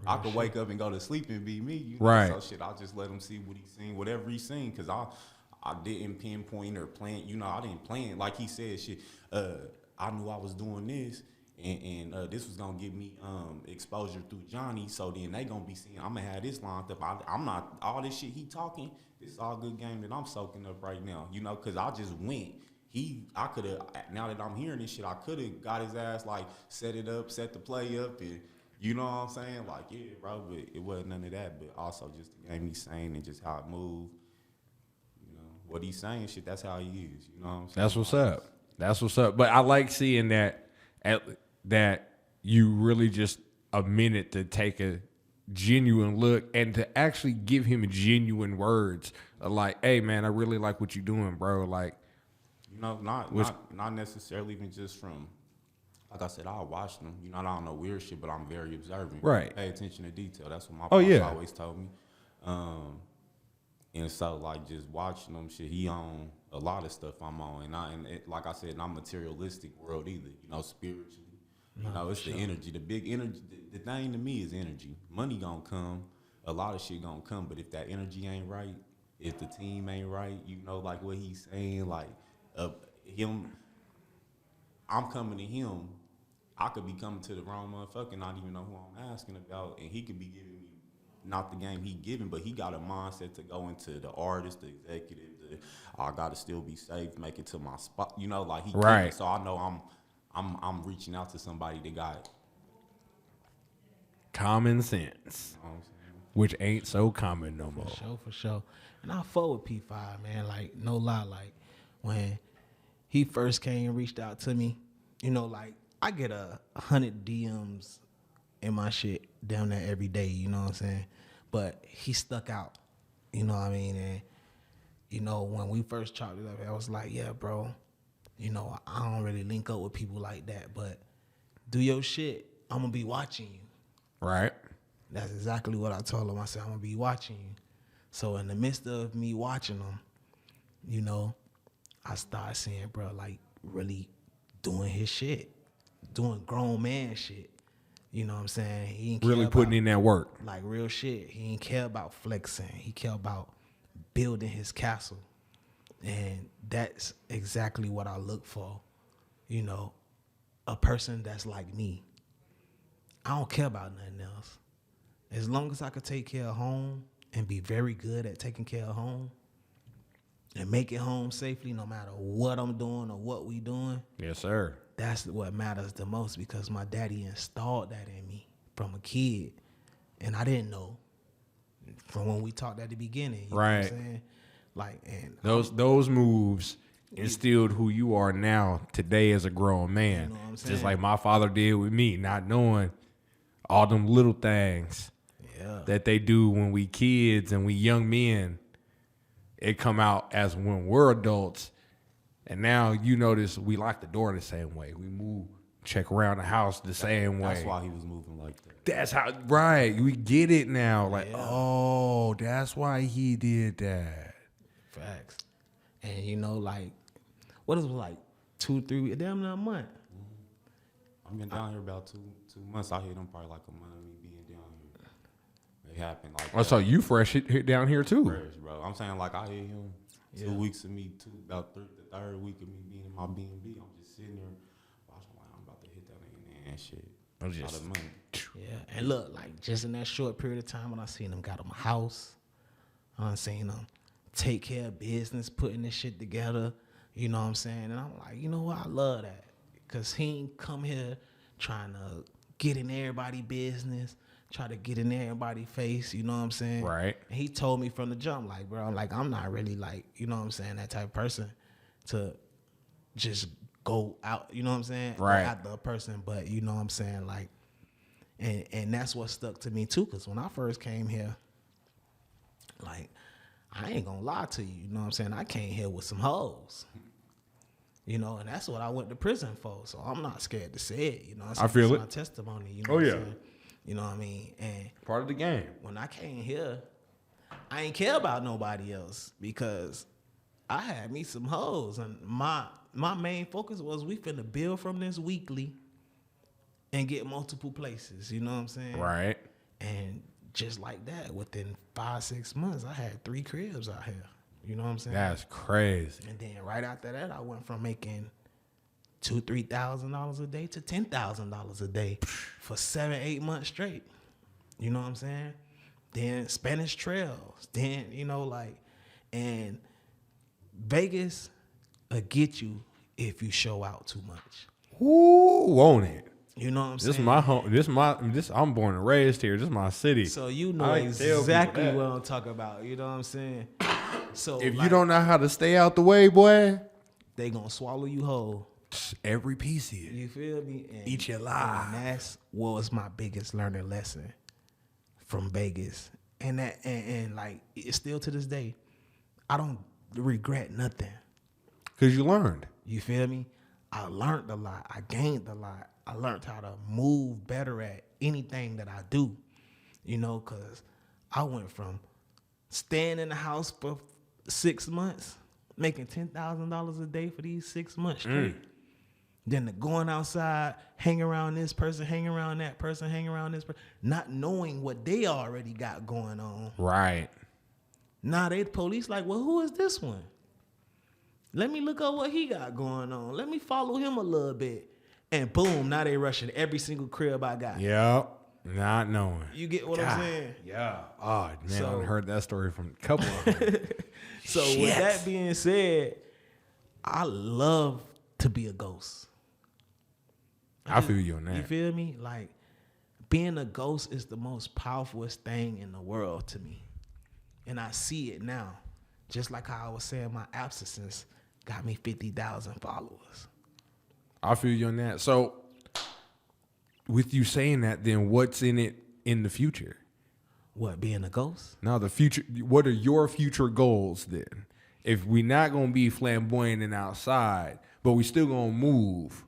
I could wake up and go to sleep and be me. You know? Right. So shit, I'll just let him see what he's seen, whatever he's seen, because I didn't pinpoint or plan, you know, I didn't plan. Like he said, shit, I knew I was doing this. And this was gonna give me exposure through Johnny, so then they gonna be seeing I'm gonna have this lined up. I'm not all this shit he talking. This all good game that I'm soaking up right now, you know, because I just went I could have, now that I'm hearing this shit, I could have got his ass, like, set it up, set the play up, and you know what I'm saying? Like, yeah, bro, but it wasn't none of that, but also just the game he's saying and just how it moved. You know, what he's saying, shit, that's how he is. You know what I'm saying? That's what's up. That's what's up. But I like seeing that you really just a minute to take a genuine look and to actually give him genuine words of like, hey, man, I really like what you're doing, bro. Like, you know, not necessarily even just from, like I said, I'll watch them. You know, I don't know weird shit, but I'm very observant. Right. Pay attention to detail. That's what my pops always told me. And so, like, just watching them shit, he on a lot of stuff I'm on. Like I said, not materialistic world either, you know, spiritually. You know, it's the energy. The big energy, the thing to me is energy. Money gonna come. A lot of shit gonna come. But if that energy ain't right, if the team ain't right, you know, like what he's saying, like, I'm coming to him, I could be coming to the wrong motherfucker and not even know who I'm asking about, and he could be giving me not the game he giving, but he got a mindset to go into the artist, the executive, I gotta still be safe, make it to my spot, you know, like he right. So I know I'm reaching out to somebody that got common sense, you know which ain't so common no more. For sure. And I fuck with P5, man. Like, no lie, like when he first came and reached out to me, you know, like I get 100 DMs in my shit down there every day, you know what I'm saying? But he stuck out, you know what I mean? And, you know, when we first chopped it up, I was like, yeah, bro, you know, I don't really link up with people like that, but do your shit. I'm going to be watching you. Right. That's exactly what I told him. I said, I'm going to be watching you. So in the midst of me watching him, you know, I started seeing, bro, like really doing his shit, doing grown man shit. You know what I'm saying? He ain't really putting in that work. Like real shit. He ain't care about flexing. He care about building his castle. And that's exactly what I look for. You know, a person that's like me. I don't care about nothing else. As long as I could take care of home and be very good at taking care of home and make it home safely no matter what I'm doing or what we doing. Yes, sir. That's what matters the most because my daddy installed that in me from a kid. And I didn't know from when we talked at the beginning. You right. know what I'm saying? Like, and those moves instilled who you are now today as a grown man. You know what I'm saying? Just like my father did with me, not knowing all them little things that they do when we kids and we young men. It come out as when we're adults. And now you notice we lock the door the same way. We move, check around the house the same way. That's why he was moving like that. That's how, right. We get it now. Like, oh, that's why he did that. Facts. And you know, like, what is it, like 2-3 weeks, damn near a month. I've been down here about two months. I hit him probably like a month of me being down here. It happened like that. So you fresh hit down here too. Fresh, bro. I'm saying like I hit him 2 weeks of me, about the third week of me being in my B&B. I'm just sitting there watching like I'm about to hit that nigga and shit. I'm just yeah. And look, like just in that short period of time when I seen him got him a house, I seen him take care of business, putting this shit together. You know what I'm saying? And I'm like, you know what? I love that. Because he ain't come here trying to get in everybody's business, try to get in everybody's face, you know what I'm saying? Right. And he told me from the jump, like, bro, like, I'm not really like, you know what I'm saying, that type of person to just go out, you know what I'm saying? Right. Go after a person, but you know what I'm saying? Like, and that's what stuck to me too, because when I first came here, like, I ain't gonna lie to you, you know what I'm saying? I came here with some hoes. You know, and that's what I went to prison for. So I'm not scared to say it. You know, I feel it. My testimony. You know what I'm saying? You know what I mean? And part of the game. When I came here, I ain't care about nobody else because I had me some hoes, and my main focus was we finna build from this weekly and get multiple places. You know what I'm saying? Right. And just like that, within 5-6 months, I had 3 cribs out here. You know what I'm saying? That's crazy. And then right after that, I went from making $2,000-$3,000 a day to $10,000 a day for 7-8 months straight. You know what I'm saying? Then Spanish Trails. Then, you know, like, and Vegas get you if you show out too much. Ooh, won't it? You know what I'm saying? This is my home. I'm born and raised here. This is my city. So you know I ain't tell exactly people that. what I'm talking about. You know what I'm saying? So If like, you don't know how to stay out the way, boy, they gonna swallow you whole. every piece of it. You feel me? And, Eat your life. And that's what was my biggest learning lesson from Vegas. And that and like it's still to this day, I don't regret nothing. Because you learned. You feel me? I learned a lot. I gained a lot. I learned how to move better at anything that I do. You know, because I went from staying in the house for 6 months, making $10,000 a day for these 6 months straight. Then to going outside, hang around this person, hang around that person, hang around this person, not knowing what they already got going on. Right. Now they police like, well, who is this one? Let me look up what he got going on. Let me follow him a little bit. And boom, now they rushing every single crib I got. Yep. Not knowing. You get what I'm saying? Yeah. Oh, man, So- I've heard that story from a couple of them. So with that being said, I love to be a ghost. I feel you on You that. feel me? Like being a ghost is the most powerfulest thing in the world to me. And I see it now. Just like how I was saying my absences got me 50,000 followers. I feel you on that. So, with you saying that, then what's in it in the future? What, being a ghost? Now, the future. What are your future goals then? If we're not gonna be flamboyant and outside, but we still gonna move,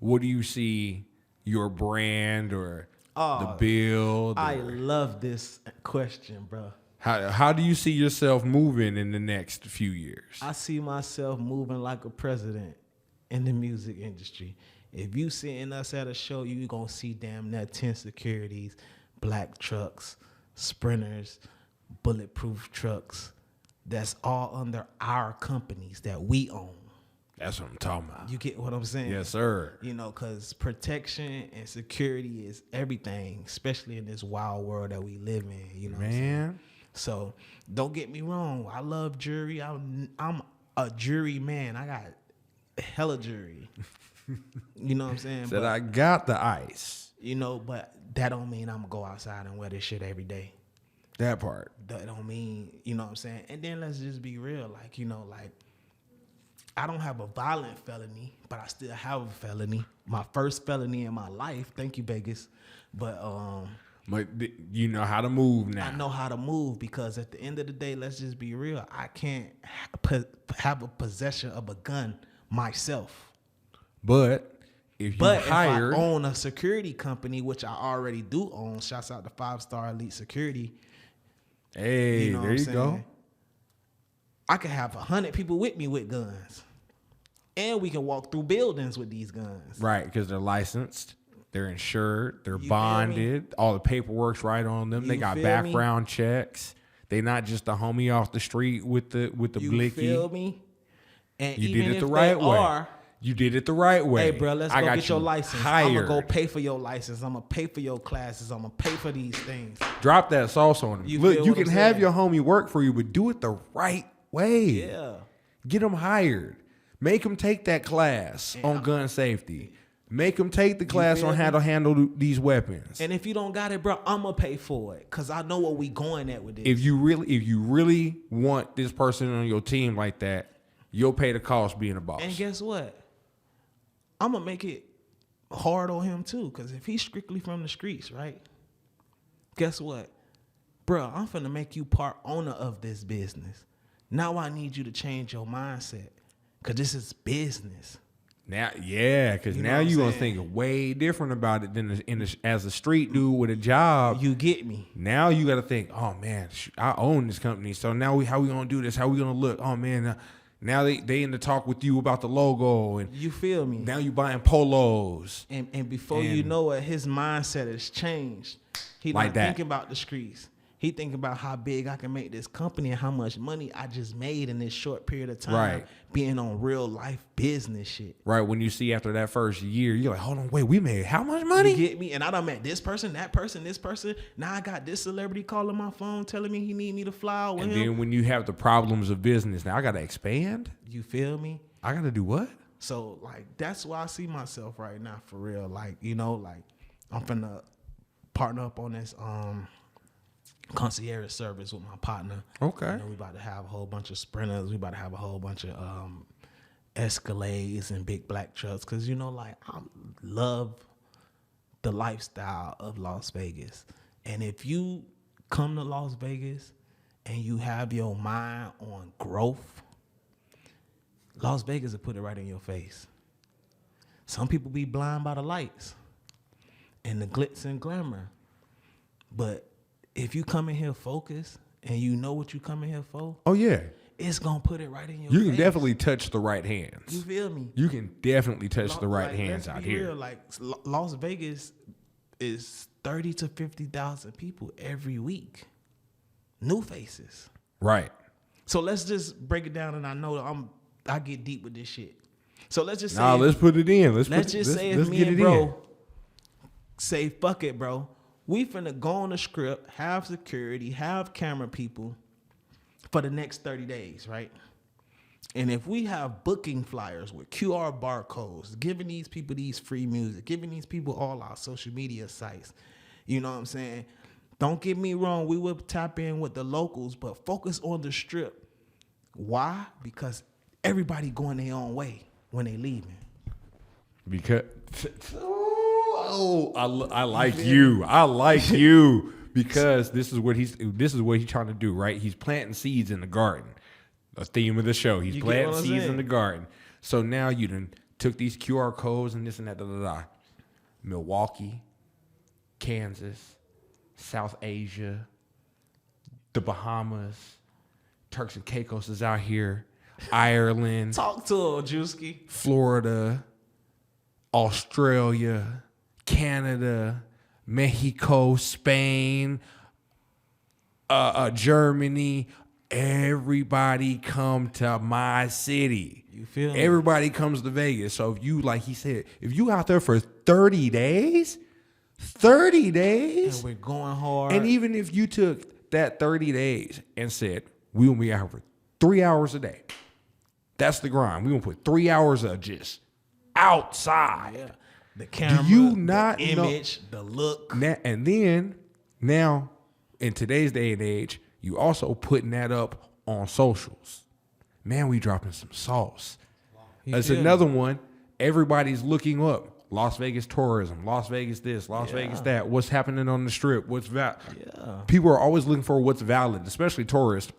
what do you see your brand or the build? I or love this question, bro. how do you see yourself moving in the next few years? I see myself moving like a president in the music industry. If you seeing us at a show, you gonna see damn near 10 securities, black trucks, sprinters, bulletproof trucks. That's all under our companies that we own. That's what I'm talking about. You get what I'm saying? Yes, sir. You know, because protection and security is everything, especially in this wild world that we live in. You know what I'm saying? Man. So don't get me wrong. I love jewelry. I'm a jewelry man. I got hella jewelry. You know what I'm saying? Said But, I got the ice. you know, but that don't mean I'm gonna go outside and wear this shit every day. That part. That don't mean, you know what I'm saying? And then let's just be real. Like, you know, like I don't have a violent felony, but I still have a felony. My first felony in my life. Thank you, Vegas. But you know how to move now. I know how to move because at the end of the day, let's just be real. I can't have a possession of a gun myself. But if you hired, if I own a security company, which I already do own, shouts out to 5-Star Elite Security. hey, You know there what I'm you saying? go. I can have 100 people with me with guns. And we can walk through buildings with these guns. Right, because they're licensed, they're insured, they're feel me? bonded, all the paperwork's right on them. They You got feel background checks. They not just a homie off the street with the You blicky. feel me? And You even did it the if right they way. are, You did it the right way. hey, bro, let's I go got get your you license. hired. I'm going to go pay for your license. I'm going to pay for your classes. I'm going to pay for these things. Drop that sauce on them. You Look, feel you what can I'm have saying? your homie work for you, but do it the right way. Yeah. Get them hired. Make them take that class on gun safety. Make them take the class feel on how me? to handle these weapons. And if you don't got it, bro, I'm going to pay for it because I know where we going at with this. If you really want this person on your team like that, you'll pay the cost being a boss. And guess what? I'm going to make it hard on him too because if he's strictly from the streets, right? Guess what? Bro, I'm finna make you part owner of this business. Now I need you to change your mindset because this is business. Now, yeah, because You know now what I'm you're going to saying? think way different about it than as a street dude with a job. You get me? Now you got to think, oh, man, I own this company. So now how we going to do this? How we going to look? Oh, man, now they in the talk with you about the logo. And You feel me? now you buying polos. And before you And- know it, his mindset has changed. He Like not that. thinking about the streets. He thinking about how big I can make this company and how much money I just made in this short period of time Right. being on real life business shit. Right, when you see after that first year, you're like, hold on, wait, we made how much You money? get me? And I done met this person, that person, this person. Now I got this celebrity calling my phone telling me he need me to fly out with And him. then when you have the problems of business, now I got to expand. You feel me? I gotta do what? So like that's why I see myself right now for real. Like, you know, like I'm finna partner up on this concierge service with my partner. Okay. You know, we about to have a whole bunch of Sprinters. We about to have a whole bunch of Escalades and big black trucks. Cause you know, like I love the lifestyle of Las Vegas. And if you come to Las Vegas and you have your mind on growth, Las Vegas will put it right in your face. Some people be blind by the lights and the glitz and glamour. But if you come in here focused and you know what you come in here for, Oh yeah. it's gonna put it right in your You face. can definitely touch the right hands. You feel me? You can definitely touch the right Like, hands let's out be here. real, like Las Vegas is 30 to 50,000 people every week. New faces. Right. So let's just break it down, and I know I get deep with this shit. So let's just say Now let's put it in. Let's just say if me and bro say fuck it, bro. We finna go on the script, have security, have camera people for the next 30 days, right? And if we have booking flyers with QR barcodes, giving these people these free music, giving these people all our social media sites, you know what I'm saying? Don't get me wrong, we will tap in with the locals, but focus on the strip. Why? Because everybody going their own way when they leaving. Because I like you. I like you because this is what he's trying to do, right? He's planting seeds in the garden. The theme of the show. He's You get planting what I'm seeds saying? in the garden. So now you done took these QR codes and this and that, da, da, da. Milwaukee, Kansas, South Asia, the Bahamas, Turks and Caicos is out here, Ireland, Talk to him, Drewski. Florida, Australia, Canada, Mexico, Spain, Germany. Everybody come to my city. You feel me? Everybody comes to Vegas. So if you, like he said, if you out there for 30 days, And we're going hard. and even if you took that 30 days and said, we will be out for 3 hours a day. That's the grind. We gonna put 3 hours of just outside. Yeah. The camera, you not the know- image, the look. And then now in today's day and age, you also putting that up on socials. Man, we dropping some sauce. That's feel me? another one. Everybody's looking up. Las Vegas tourism, Las Vegas this, Las Vegas that. What's happening on the strip? What's people are always looking for what's valid, especially tourists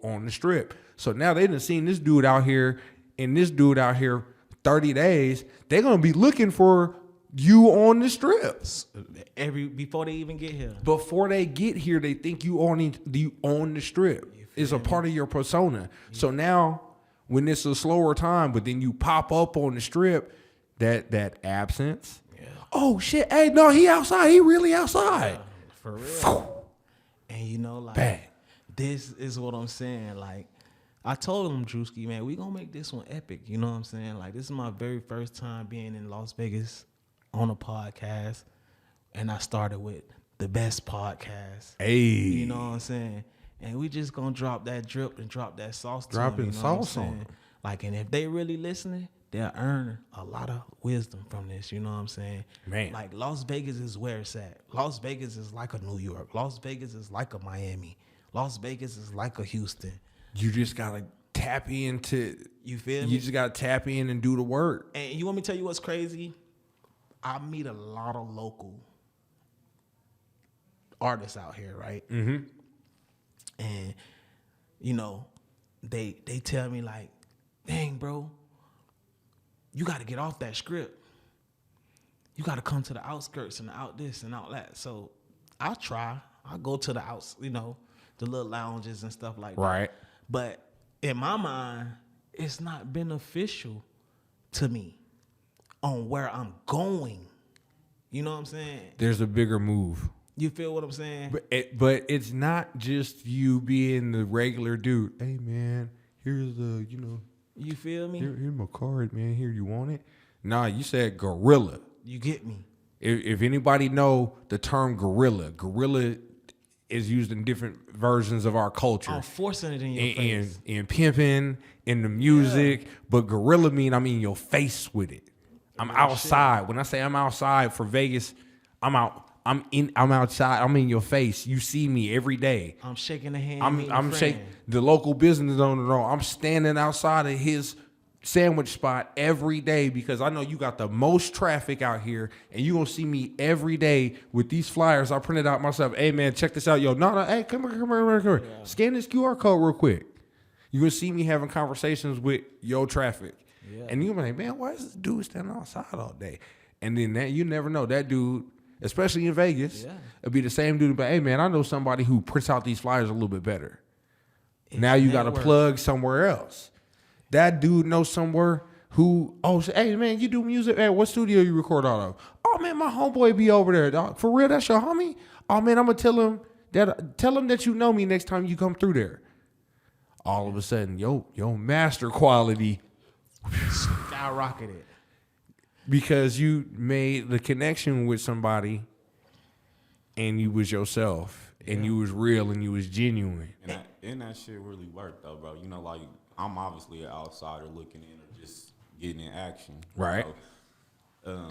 on the strip. So now they done seen this dude out here and this dude out here 30 days. They're gonna be looking for you on the strip. Before they even get here. Before they get here, they think you own the strip. It's a part of your persona. So now, when it's a slower time, but then you pop up on the strip, that absence. Yeah. Oh shit! Hey, no, he outside. He really outside. For real. And you know, like Bang. this is what I'm saying. Like I told him, Drewski, man, we gonna make this one epic. You know what I'm saying? Like this is my very first time being in Las Vegas on a podcast, and I started with the best podcast. Hey, You know what I'm saying? And we just gonna drop that drip and drop that sauce to Dropping them, you know what I'm sauce on saying? them. Like, and if they really listening, they'll earn a lot of wisdom from this, you know what I'm saying? Man. Like Las Vegas is where it's at. Las Vegas is like a New York. Las Vegas is like a Miami. Las Vegas is like a Houston. you just gotta tap into. You feel You me? just gotta tap in and do the work. And you want me to tell you what's crazy? I meet a lot of local artists out here, right? Mm-hmm. And you know, they tell me like, "Dang, bro, you got to get off that script. You got to come to the outskirts and out this and out that." So I try. I go to the outs, you know, the little lounges and stuff like that. Right. But in my mind, it's not beneficial to me on where I'm going. You know what I'm saying? There's a bigger move. You feel what I'm saying? But it's not just you being the regular dude. Hey man, here's the You feel me? here's my card, man. Here, you want it? Nah, you said gorilla. You get me? If anybody know the term gorilla is used in different versions of our culture. I'm forcing it in your face. In pimping, in the music, but gorilla mean I'm in your face with it. I'm outside. Shit. When I say I'm outside for Vegas, I'm out. I'm outside. I'm in your face. You see me every day. I'm shaking the hand. I'm shaking the local business owner. I'm standing outside of his sandwich spot every day because I know you got the most traffic out here, and you gonna see me every day with these flyers I printed out myself. Hey man, check this out, yo. No, hey, come here. Yeah. Scan this QR code real quick. You gonna see me having conversations with your traffic, and you gonna be like, man, why is this dude standing outside all day? And then that you never know that dude, especially in Vegas, it'll be the same dude. But hey man, I know somebody who prints out these flyers a little bit better. Now you got to plug somewhere else. That dude knows somewhere who, hey, man, you do music? Hey, what studio you record out of? Oh, man, my homeboy be over there, dog. For real, that's your homie? Oh, man, I'm going to tell him that you know me next time you come through there. All of a sudden, yo master quality skyrocketed. Because you made the connection with somebody and you was yourself and you was real and you was genuine. And that shit really worked, though, bro. You know, like, I'm obviously an outsider looking in or just getting in action. Right. So,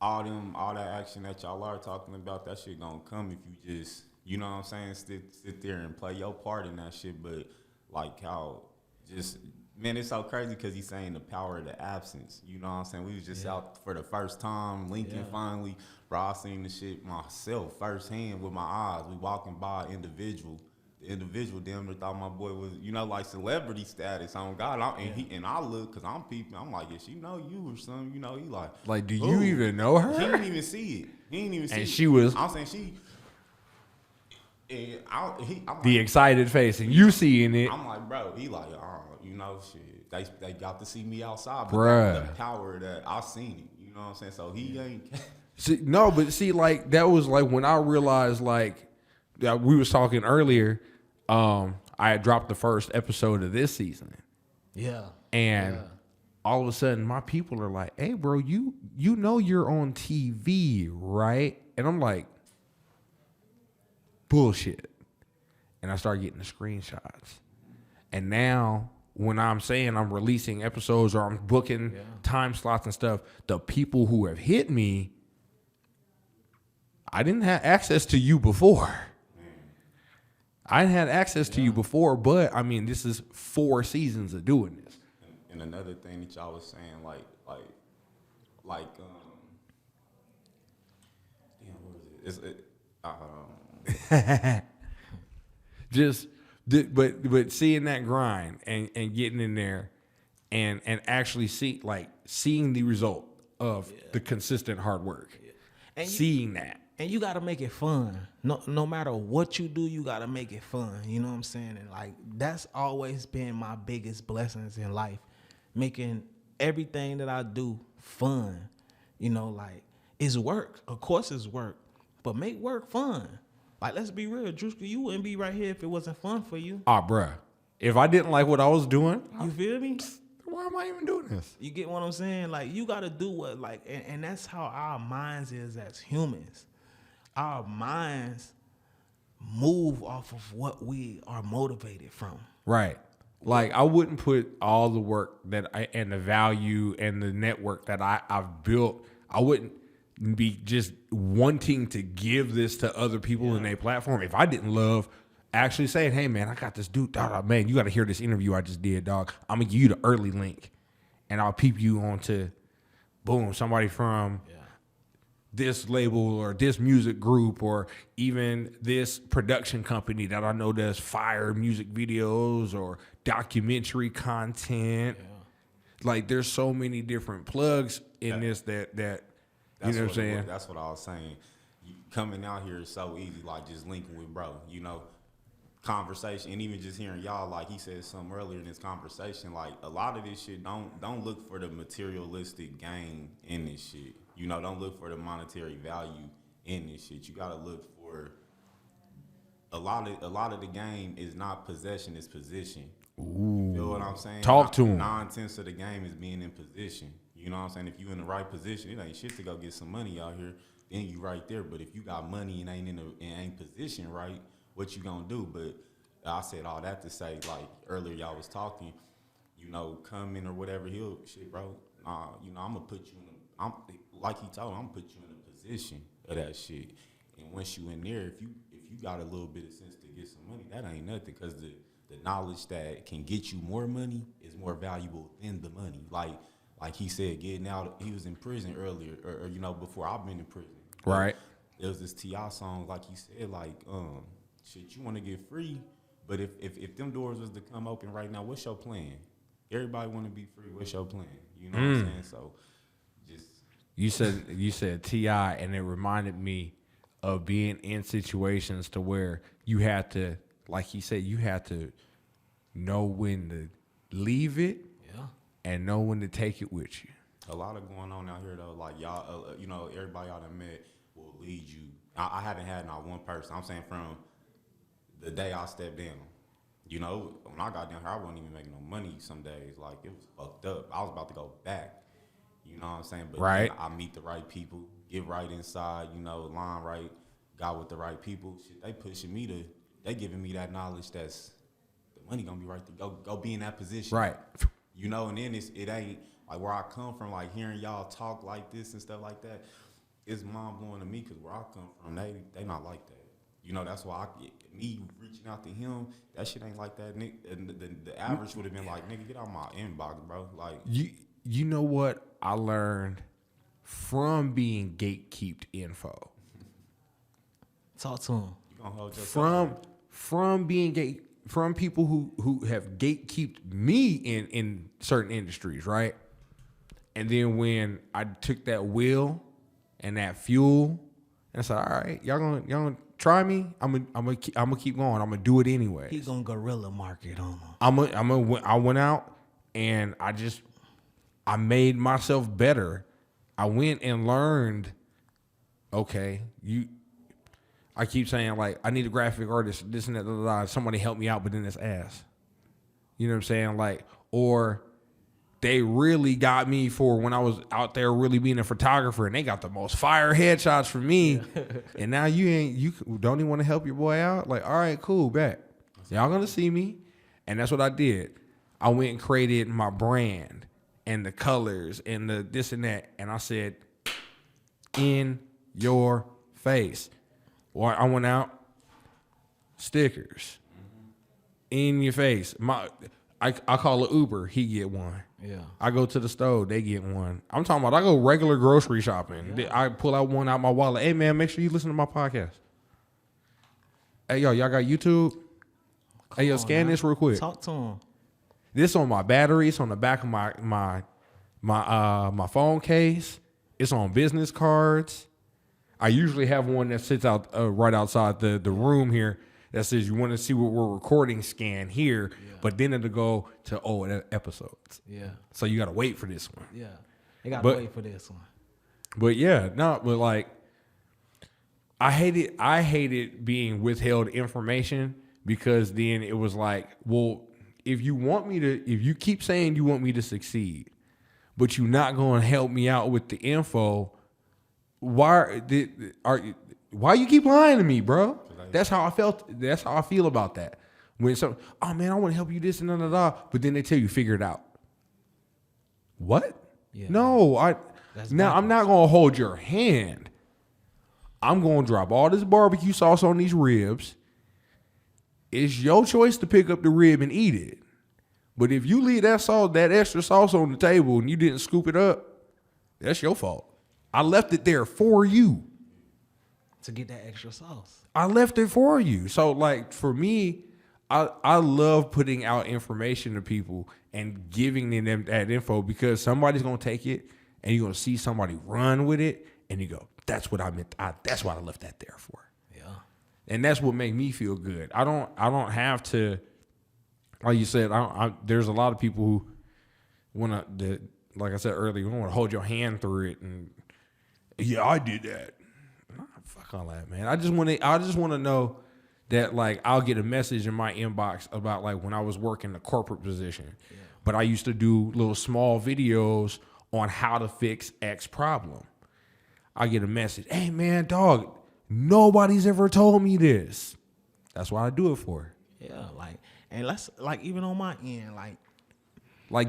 all that action that y'all are talking about, that shit gonna come if you just, you know what I'm saying, sit there and play your part in that shit. But like how just, man, it's so crazy because he's saying the power of the absence. You know what I'm saying? We was just out for the first time. Lincoln finally, bro, I seen the shit myself firsthand with my eyes. We walking by individual. The individual damn near thought my boy was, you know, like celebrity status on God. And I look, because I'm peeping. I'm like, yeah, she know you or something. You know, he like, do you even know her? He didn't even see it. And she was. I'm saying she. And I'm the like, excited face, and you seeing it. I'm like, bro, he like, you know, shit. They got to see me outside, but the power that I seen it. You know what I'm saying? So he ain't. See, like that was like when I realized, like we was talking earlier. I had dropped the first episode of this season. Yeah. And all of a sudden, my people are like, "Hey, bro, you know you're on TV, right?" And I'm like, bullshit. And I start getting the screenshots. And now when I'm saying I'm releasing episodes or I'm booking time slots and stuff, the people who have hit me, I didn't have access to you before. I didn't have access to you before, but I mean, this is 4 seasons of doing this. And another thing that y'all was saying, like, damn, what is it? But seeing that grind and getting in there and actually seeing the result of the consistent hard work, and seeing that. And you got to make it fun. No matter what you do, you got to make it fun. You know what I'm saying? And like, that's always been my biggest blessings in life. Making everything that I do fun. You know, like, it's work. Of course it's work. But make work fun. Like, let's be real. Drewski, you wouldn't be right here if it wasn't fun for you. Bruh. If I didn't like what I was doing. You feel me? Why am I even doing this? You get what I'm saying? Like, you got to do what, like, and that's how our minds is as humans. Our minds move off of what we are motivated from. Right. Like, I wouldn't put all the work and the value and the network that I've built, I wouldn't be just wanting to give this to other people in their platform if I didn't love actually saying, hey, man, I got this dude. Dog, man, you got to hear this interview I just did, dog. I'm going to give you the early link, and I'll peep you onto, boom, somebody from this label or this music group or even this production company that I know does fire music videos or documentary content. Like, there's so many different plugs in this that you know what I'm saying? That's what I was saying. Coming out here is so easy, like just linking with bro, you know, conversation, and even just hearing y'all, like he said something earlier in this conversation, like a lot of this shit, don't look for the materialistic gain in this shit. You know, don't look for the monetary value in this shit. You gotta look for a lot of the game is not possession, it's position. Ooh. You know what I'm saying? Talk to him. 9/10 of the game is being in position. You know what I'm saying? If you in the right position, it ain't shit to go get some money out here. then you right there. But if you got money and ain't positioned right, what you gonna do? But I said all that to say, like earlier y'all was talking, you know, coming or whatever, shit, bro. You know, I'm gonna put you I'm like he told me, I'm gonna put you in a position of that shit. And once you in there, if you got a little bit of sense to get some money, that ain't nothing, because the knowledge that can get you more money is more valuable than the money. Like he said, getting out, he was in prison earlier, or you know, before I've been in prison. Right. There was this T.I. song, like he said, like, shit, you want to get free, but if them doors was to come open right now, what's your plan? Everybody want to be free. What's your plan? You know what I'm saying? So, just you said T.I., and it reminded me of being in situations to where you had to, like he said, you had to know when to leave it, and know when to take it with you. A lot of going on out here though, like y'all, you know, everybody y'all done met will lead you. I haven't had not one person. I'm saying from the day I stepped down. You know, when I got down here, I wasn't even making no money some days. Like, it was fucked up. I was about to go back. You know what I'm saying? But right. I meet the right people, get right inside, you know, line right, got with the right people. Shit, they pushing me they giving me that knowledge that's, the money gonna be right there. Go be in that position. Right. You know, and then it ain't, like where I come from, like hearing y'all talk like this and stuff like that, it's mind blowing to me, because where I come from, they not like that. You know, that's why me reaching out to him, that shit ain't like that. The average would have been like, nigga, get out my inbox, bro. Like, you know what I learned from being gatekeeped info? Talk to him. You gonna hold yourself from people who have gatekeeped me in certain industries, right? And then when I took that will and that fuel, and I said, all right, y'all gonna try me? I'm gonna keep going. I'm gonna do it anyway. He gonna guerrilla market on him. I went out and I made myself better. I went and learned. Okay, I keep saying, like, I need a graphic artist, this and that, somebody help me out, but then it's ass. You know what I'm saying? Like, or they really got me for when I was out there really being a photographer, and they got the most fire headshots for me. And now you don't even want to help your boy out? Like, all right, cool, bet. Y'all gonna see me. And that's what I did. I went and created my brand and the colors and the this and that. And I said, in your face. Or I went out, stickers, in your face. I call it Uber, he get one. Yeah. I go to the store, they get one. I'm talking about I go regular grocery shopping. Yeah. I pull out one out my wallet. Hey man, make sure you listen to my podcast. Hey y'all got YouTube? Hey yo, scan this real quick. Talk to him. This on my battery. It's on the back of my phone case. It's on business cards. I usually have one that sits out right outside the room here that says you want to see what we're recording, scan here, but then it'll go to episodes. Yeah. So you got to wait for this one. Yeah. You got to wait for this one. But yeah, no, but like I hated being withheld information, because then it was like, well, if you keep saying you want me to succeed, but you're not going to help me out with the info, why you keep lying to me, bro? That's how I felt. That's how I feel about that. When oh man, I want to help you this and that, but then they tell you figure it out. What? Yeah. No, I'm not gonna hold your hand. I'm gonna drop all this barbecue sauce on these ribs. It's your choice to pick up the rib and eat it. But if you leave that extra sauce on the table and you didn't scoop it up, that's your fault. I left it there for you. To get that extra sauce. I left it for you. So like for me, I love putting out information to people and giving them that info, because somebody's gonna take it and you're gonna see somebody run with it and you go, that's what I meant. That's what I left that there for. Yeah. And that's what made me feel good. I don't have to, like you said, there's a lot of people who want to, like I said earlier, want to hold your hand through it. And yeah, I did that. Nah, fuck all that, man. I just want to know that, like, I'll get a message in my inbox about, like, when I was working the corporate position, but I used to do little small videos on how to fix X problem. I get a message. Hey man, dog, nobody's ever told me this. That's what I do it for. Yeah, and let's even on my end,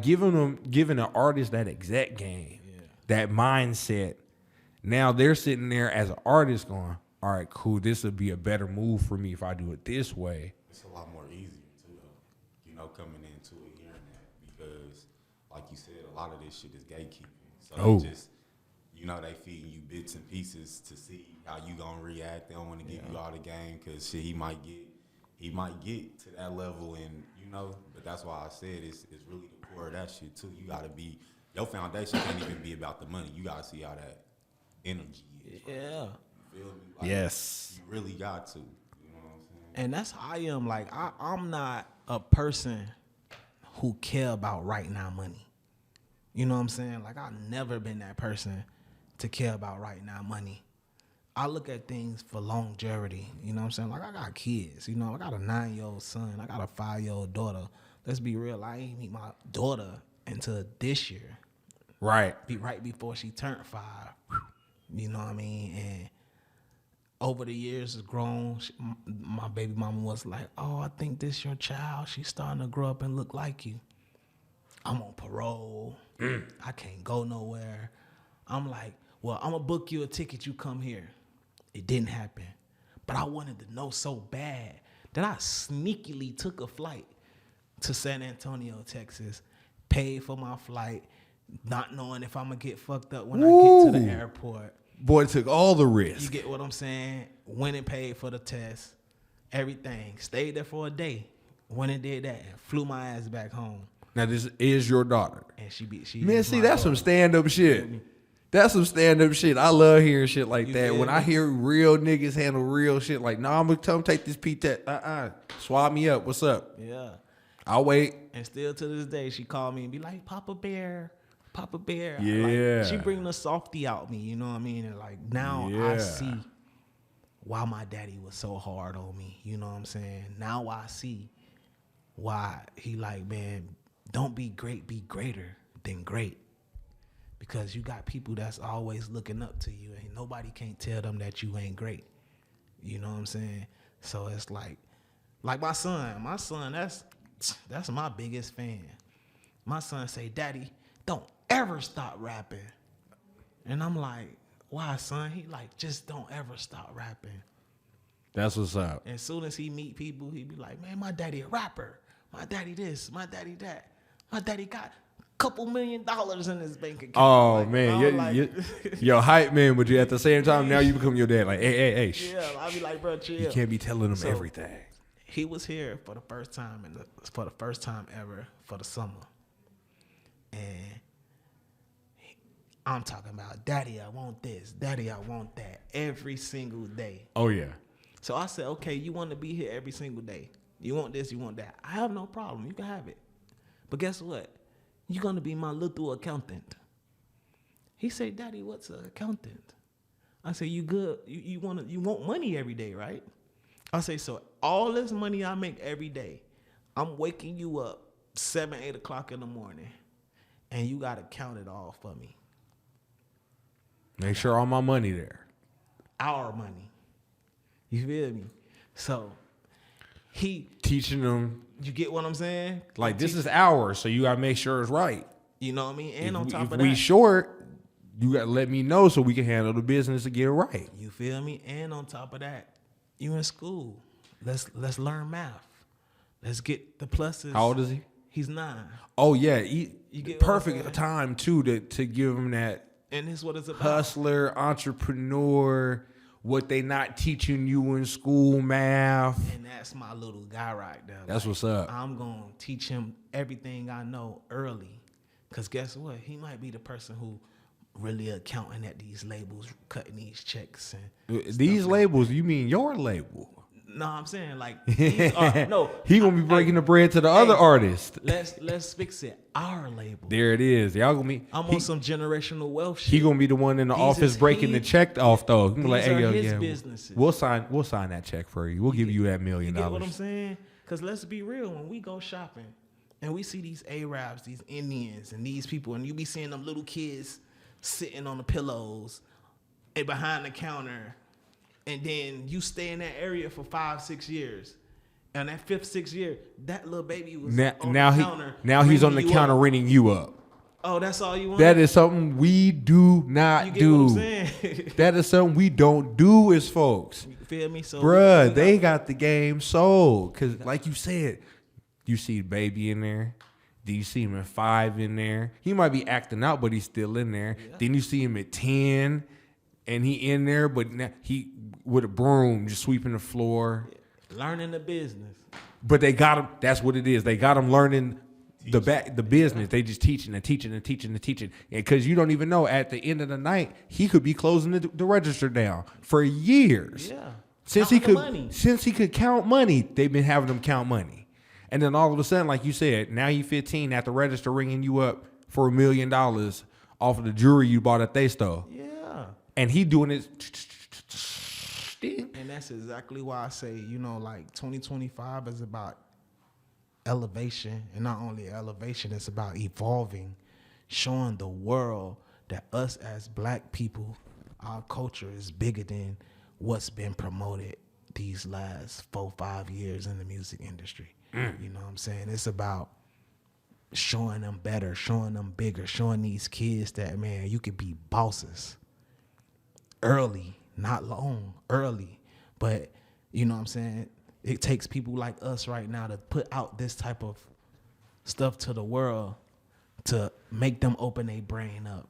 giving an artist that exact game, that mindset. Now they're sitting there as an artist going, all right, cool, this would be a better move for me if I do it this way. It's a lot more easier too, though. Coming into it, hearing that, because like you said, a lot of this shit is gatekeeping. So they just, they feeding you bits and pieces to see how you gonna react. They don't want to give you all the game because shit, he might get to that level, and but that's why I said it's really the core of that shit too. You gotta be, your foundation can't even be about the money. You gotta see how that energy is. Yeah. You feel me? Yes. You really got to. You know what I'm saying? And that's how I am. I'm not a person who care about right now money. You know what I'm saying? I've never been that person to care about right now money. I look at things for longevity. You know what I'm saying? I got kids. I got a 9-year-old son. I got a 5-year-old daughter. Let's be real. I ain't meet my daughter until this year. Right. Right before she turned 5. You know what I mean? And over the years, it's grown. My baby mama was like, "Oh, I think this your child. She's starting to grow up and look like you." I'm on parole. I can't go nowhere. I'm like, "Well, I'm gonna book you a ticket. You come here." It didn't happen, but I wanted to know so bad that I sneakily took a flight to San Antonio, Texas, paid for my flight, not knowing if I'm gonna get fucked up when I get to the airport. Boy took all the risk. You get what I'm saying? Went and paid for the test, everything. Stayed there for a day. Went and did that and flew my ass back home. Now this is your daughter. And she Man, see, that's daughter. some stand-up shit. That's some stand-up shit. I love hearing shit like that. When I hear real niggas handle real shit, like, nah, I'm gonna tell them take this P-test. Swab me up. What's up? Yeah. I'll wait. And still to this day, she called me and be like, Papa Bear. Yeah. She bring the softy out me, you know what I mean? And now I see why my daddy was so hard on me. You know what I'm saying? Now I see why he man, don't be great, be greater than great. Because you got people that's always looking up to you, and nobody can't tell them that you ain't great. You know what I'm saying? So it's like my son. My son, that's my biggest fan. My son say, "Daddy, don't ever stop rapping." And I'm like, "Why, son?" He just don't ever stop rapping. That's what's up. And as soon as he meet people, he be like, "Man, my daddy a rapper. My daddy this, my daddy that. My daddy got $2 million in his bank account." Oh man, you're hype man, but you at the same time now you become your dad. Like, hey, yeah, I be like, "Bro, chill." You can't be telling him everything. He was here for the first time for the first time ever for the summer, and I'm talking about, "Daddy, I want this. Daddy, I want that," every single day. Oh yeah. So I said, "Okay, you want to be here every single day. You want this, you want that. I have no problem. You can have it. But guess what? You're going to be my little accountant." He said, "Daddy, what's an accountant?" I said, "You good? You want money every day, right?" I say, "So all this money I make every day, I'm waking you up 7, 8 o'clock in the morning, and you got to count it all for me. Make sure all my money there. Our money." You feel me? So he teaching them. You get what I'm saying? Like, this is ours, so you gotta make sure it's right. You know what I mean? And on top of if that, we short, you gotta let me know so we can handle the business to get it right. You feel me? And on top of that, you in school. Let's learn math. Let's get the pluses. How old is he? He's 9. Oh yeah, You get perfect time too to give him that. And this is what it's about. Hustler, entrepreneur, what they not teaching you in school, math. And that's my little guy right there. That's what's up. I'm going to teach him everything I know early. Because guess what? He might be the person who really accounting at these labels, cutting these checks. And these labels, you mean your label? No, I'm saying these are, no. He gonna be breaking the bread to the other artist. Let's fix it. Our label. There it is. Y'all gonna be. I'm on some generational wealth shit. He gonna be the one in the office breaking the check off though. These like, hey, yo, his businesses. We'll sign that check for you. We'll give you that $1 million. You get what I'm saying? Because let's be real. When we go shopping and we see these Arabs, these Indians, and these people, and you be seeing them little kids sitting on the pillows, behind the counter, and then you stay in that area for 5-6 years. And that 5th, 6th year, that little baby was on the counter. Now he's on the ringing you counter up. ringing you up. Oh, that's all you want? That is something we do not You get do. what I'm saying? That is something we don't do as folks. You feel me? So Bruh, they got the game sold. Because like you said, you see baby in there. Then you see him at 5 in there. He might be acting out, but he's still in there. Yeah. Then you see him at 10, and he in there, but now he with a broom just sweeping the floor. Yeah. Learning the business. But they got him. That's what it is. They got him learning the business. They just teaching and teaching and teaching and teaching. Because you don't even know, at the end of the night, he could be closing the register down for years. Yeah. Since he could count money, they've been having him count money. And then all of a sudden, like you said, now you 15 at the register ringing you up for $1 million off of the jewelry you bought at they store. Yeah. And he doing it. And that's exactly why I say, like 2025 is about elevation. And not only elevation, it's about evolving, showing the world that us as black people, our culture is bigger than what's been promoted these last 4-5 years in the music industry. You know what I'm saying? It's about showing them better, showing them bigger, showing these kids that, man, you could be bosses early, not long, early. But, you know what I'm saying? It takes people like us right now to put out this type of stuff to the world to make them open their brain up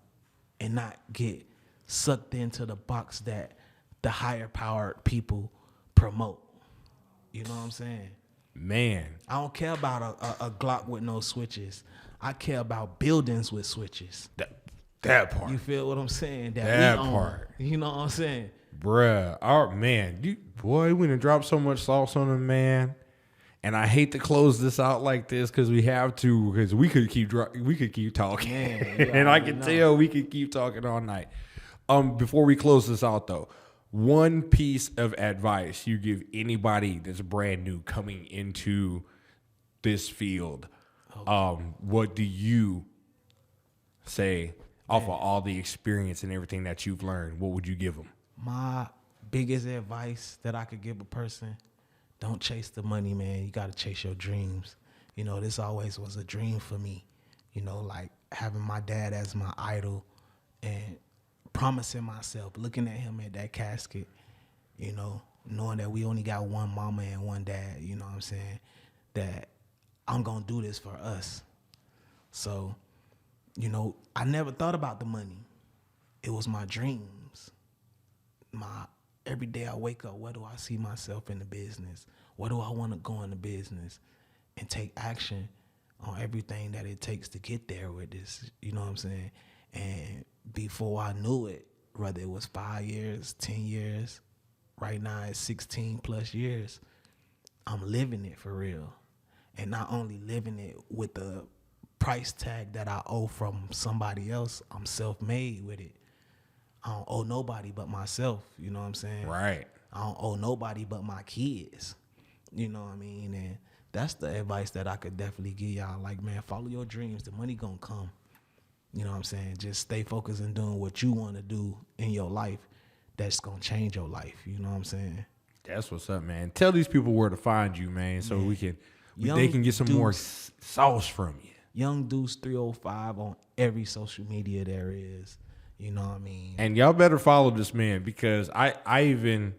and not get sucked into the box that the higher powered people promote. You know what I'm saying? Man. I don't care about a Glock with no switches. I care about buildings with switches. That part. You feel what I'm saying? That we own. part. You know what I'm saying? Bruh. We done dropped so much sauce on him, man. And I hate to close this out like this because we have to, because we could keep talking. Man, and I can tell we could keep talking all night. Before we close this out though, one piece of advice you give anybody that's brand new coming into this field, what do you say off of all the experience and everything that you've learned? What would you give them? My biggest advice that I could give a person, don't chase the money, man. You got to chase your dreams. This always was a dream for me, like having my dad as my idol and promising myself, looking at him at that casket, knowing that we only got one mama and one dad, you know what I'm saying, that I'm going to do this for us. So, I never thought about the money. It was my dreams. Every day I wake up, where do I see myself in the business? Where do I want to go in the business? And take action on everything that it takes to get there with this, you know what I'm saying? And before I knew it, whether it was 5 years, 10 years, right now it's 16 plus years, I'm living it for real. And not only living it with the price tag that I owe from somebody else, I'm self-made with it. I don't owe nobody but myself, you know what I'm saying? Right. I don't owe nobody but my kids, you know what I mean? And that's the advice that I could definitely give y'all. Like, man, follow your dreams. The money gonna come. You know what I'm saying? Just stay focused on doing what you want to do in your life. That's going to change your life. You know what I'm saying? That's what's up, man. Tell these people where to find you, man, so they can get some more sauce from you. Young Duce 305 on every social media there is. You know what I mean? And y'all better follow this man, because I even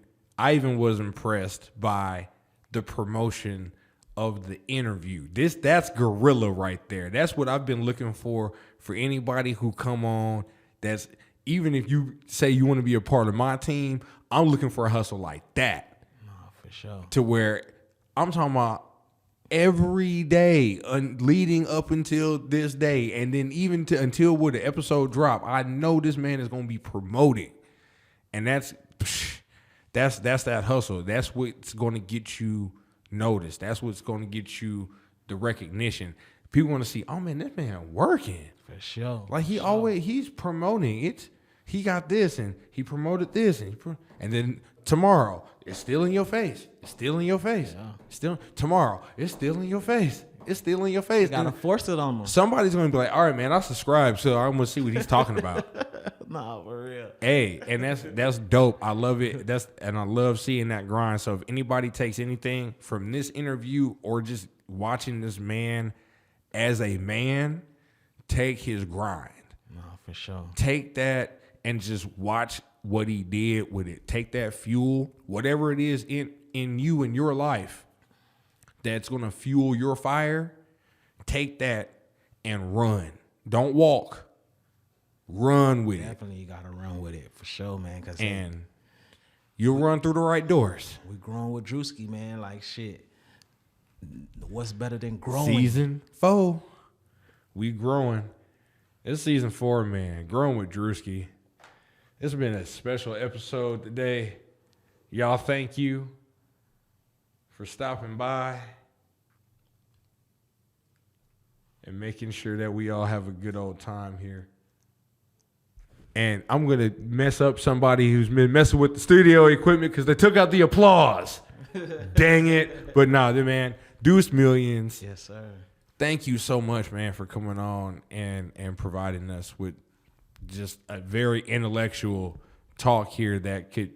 was impressed by the promotion of the interview. That's guerrilla right there. That's what I've been looking for anybody who come on. That's, even if you say you want to be a part of my team, I'm looking for a hustle like that. No, for sure. To where I'm talking about every day leading up until this day, and then even until when the episode drop, I know this man is going to be promoting. And that's that hustle. That's what's going to get you noticed. That's what's going to get you the recognition. People want to see, oh man, this man working. For sure. Like he's promoting it. He got this and he promoted this, and then tomorrow it's still in your face. It's still in your face. Yeah. Tomorrow it's still in your face. It's still in your face. You gotta force it on them. Somebody's gonna be like, all right, man, I subscribe, so I'm gonna see what he's talking about. Nah, for real. Hey, and that's dope. I love it. And I love seeing that grind. So if anybody takes anything from this interview or just watching this man as a man, take his grind. Nah, for sure. Take that and just watch what he did with it. Take that fuel, whatever it is in you in your life that's gonna fuel your fire. Take that and run. Don't walk. Run with it. Definitely, you gotta run with it for sure, man. And you'll run through the right doors. We growing with Drewski, man. Like shit. What's better than growing? Season 4. We growing. It's season 4, man. Growing with Drewski. It's been a special episode today. Y'all, thank you for stopping by and making sure that we all have a good old time here. And I'm going to mess up somebody who's been messing with the studio equipment because they took out the applause. Dang it. But nah, man, Duce Millions. Yes, sir. Thank you so much, man, for coming on and providing us with just a very intellectual talk here that could,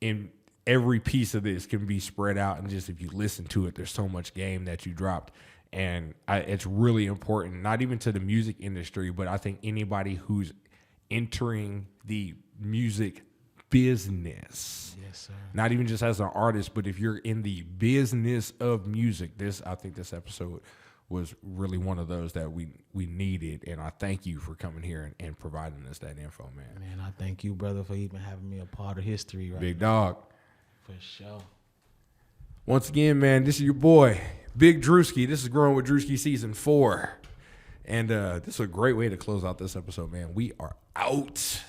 in every piece of this, can be spread out. And just if you listen to it, there's so much game that you dropped. And it's really important, not even to the music industry, but I think anybody who's entering the music business. Yes, sir. Not even just as an artist, but if you're in the business of music, I think this episode was really one of those that we needed. And I thank you for coming here and providing us that info, man. Man, I thank you, brother, for even having me a part of history right Big now. dog. For sure. Once again, man, this is your boy, Big Drewski. This is Growing with Drewski Season 4. And this is a great way to close out this episode, man. We are out.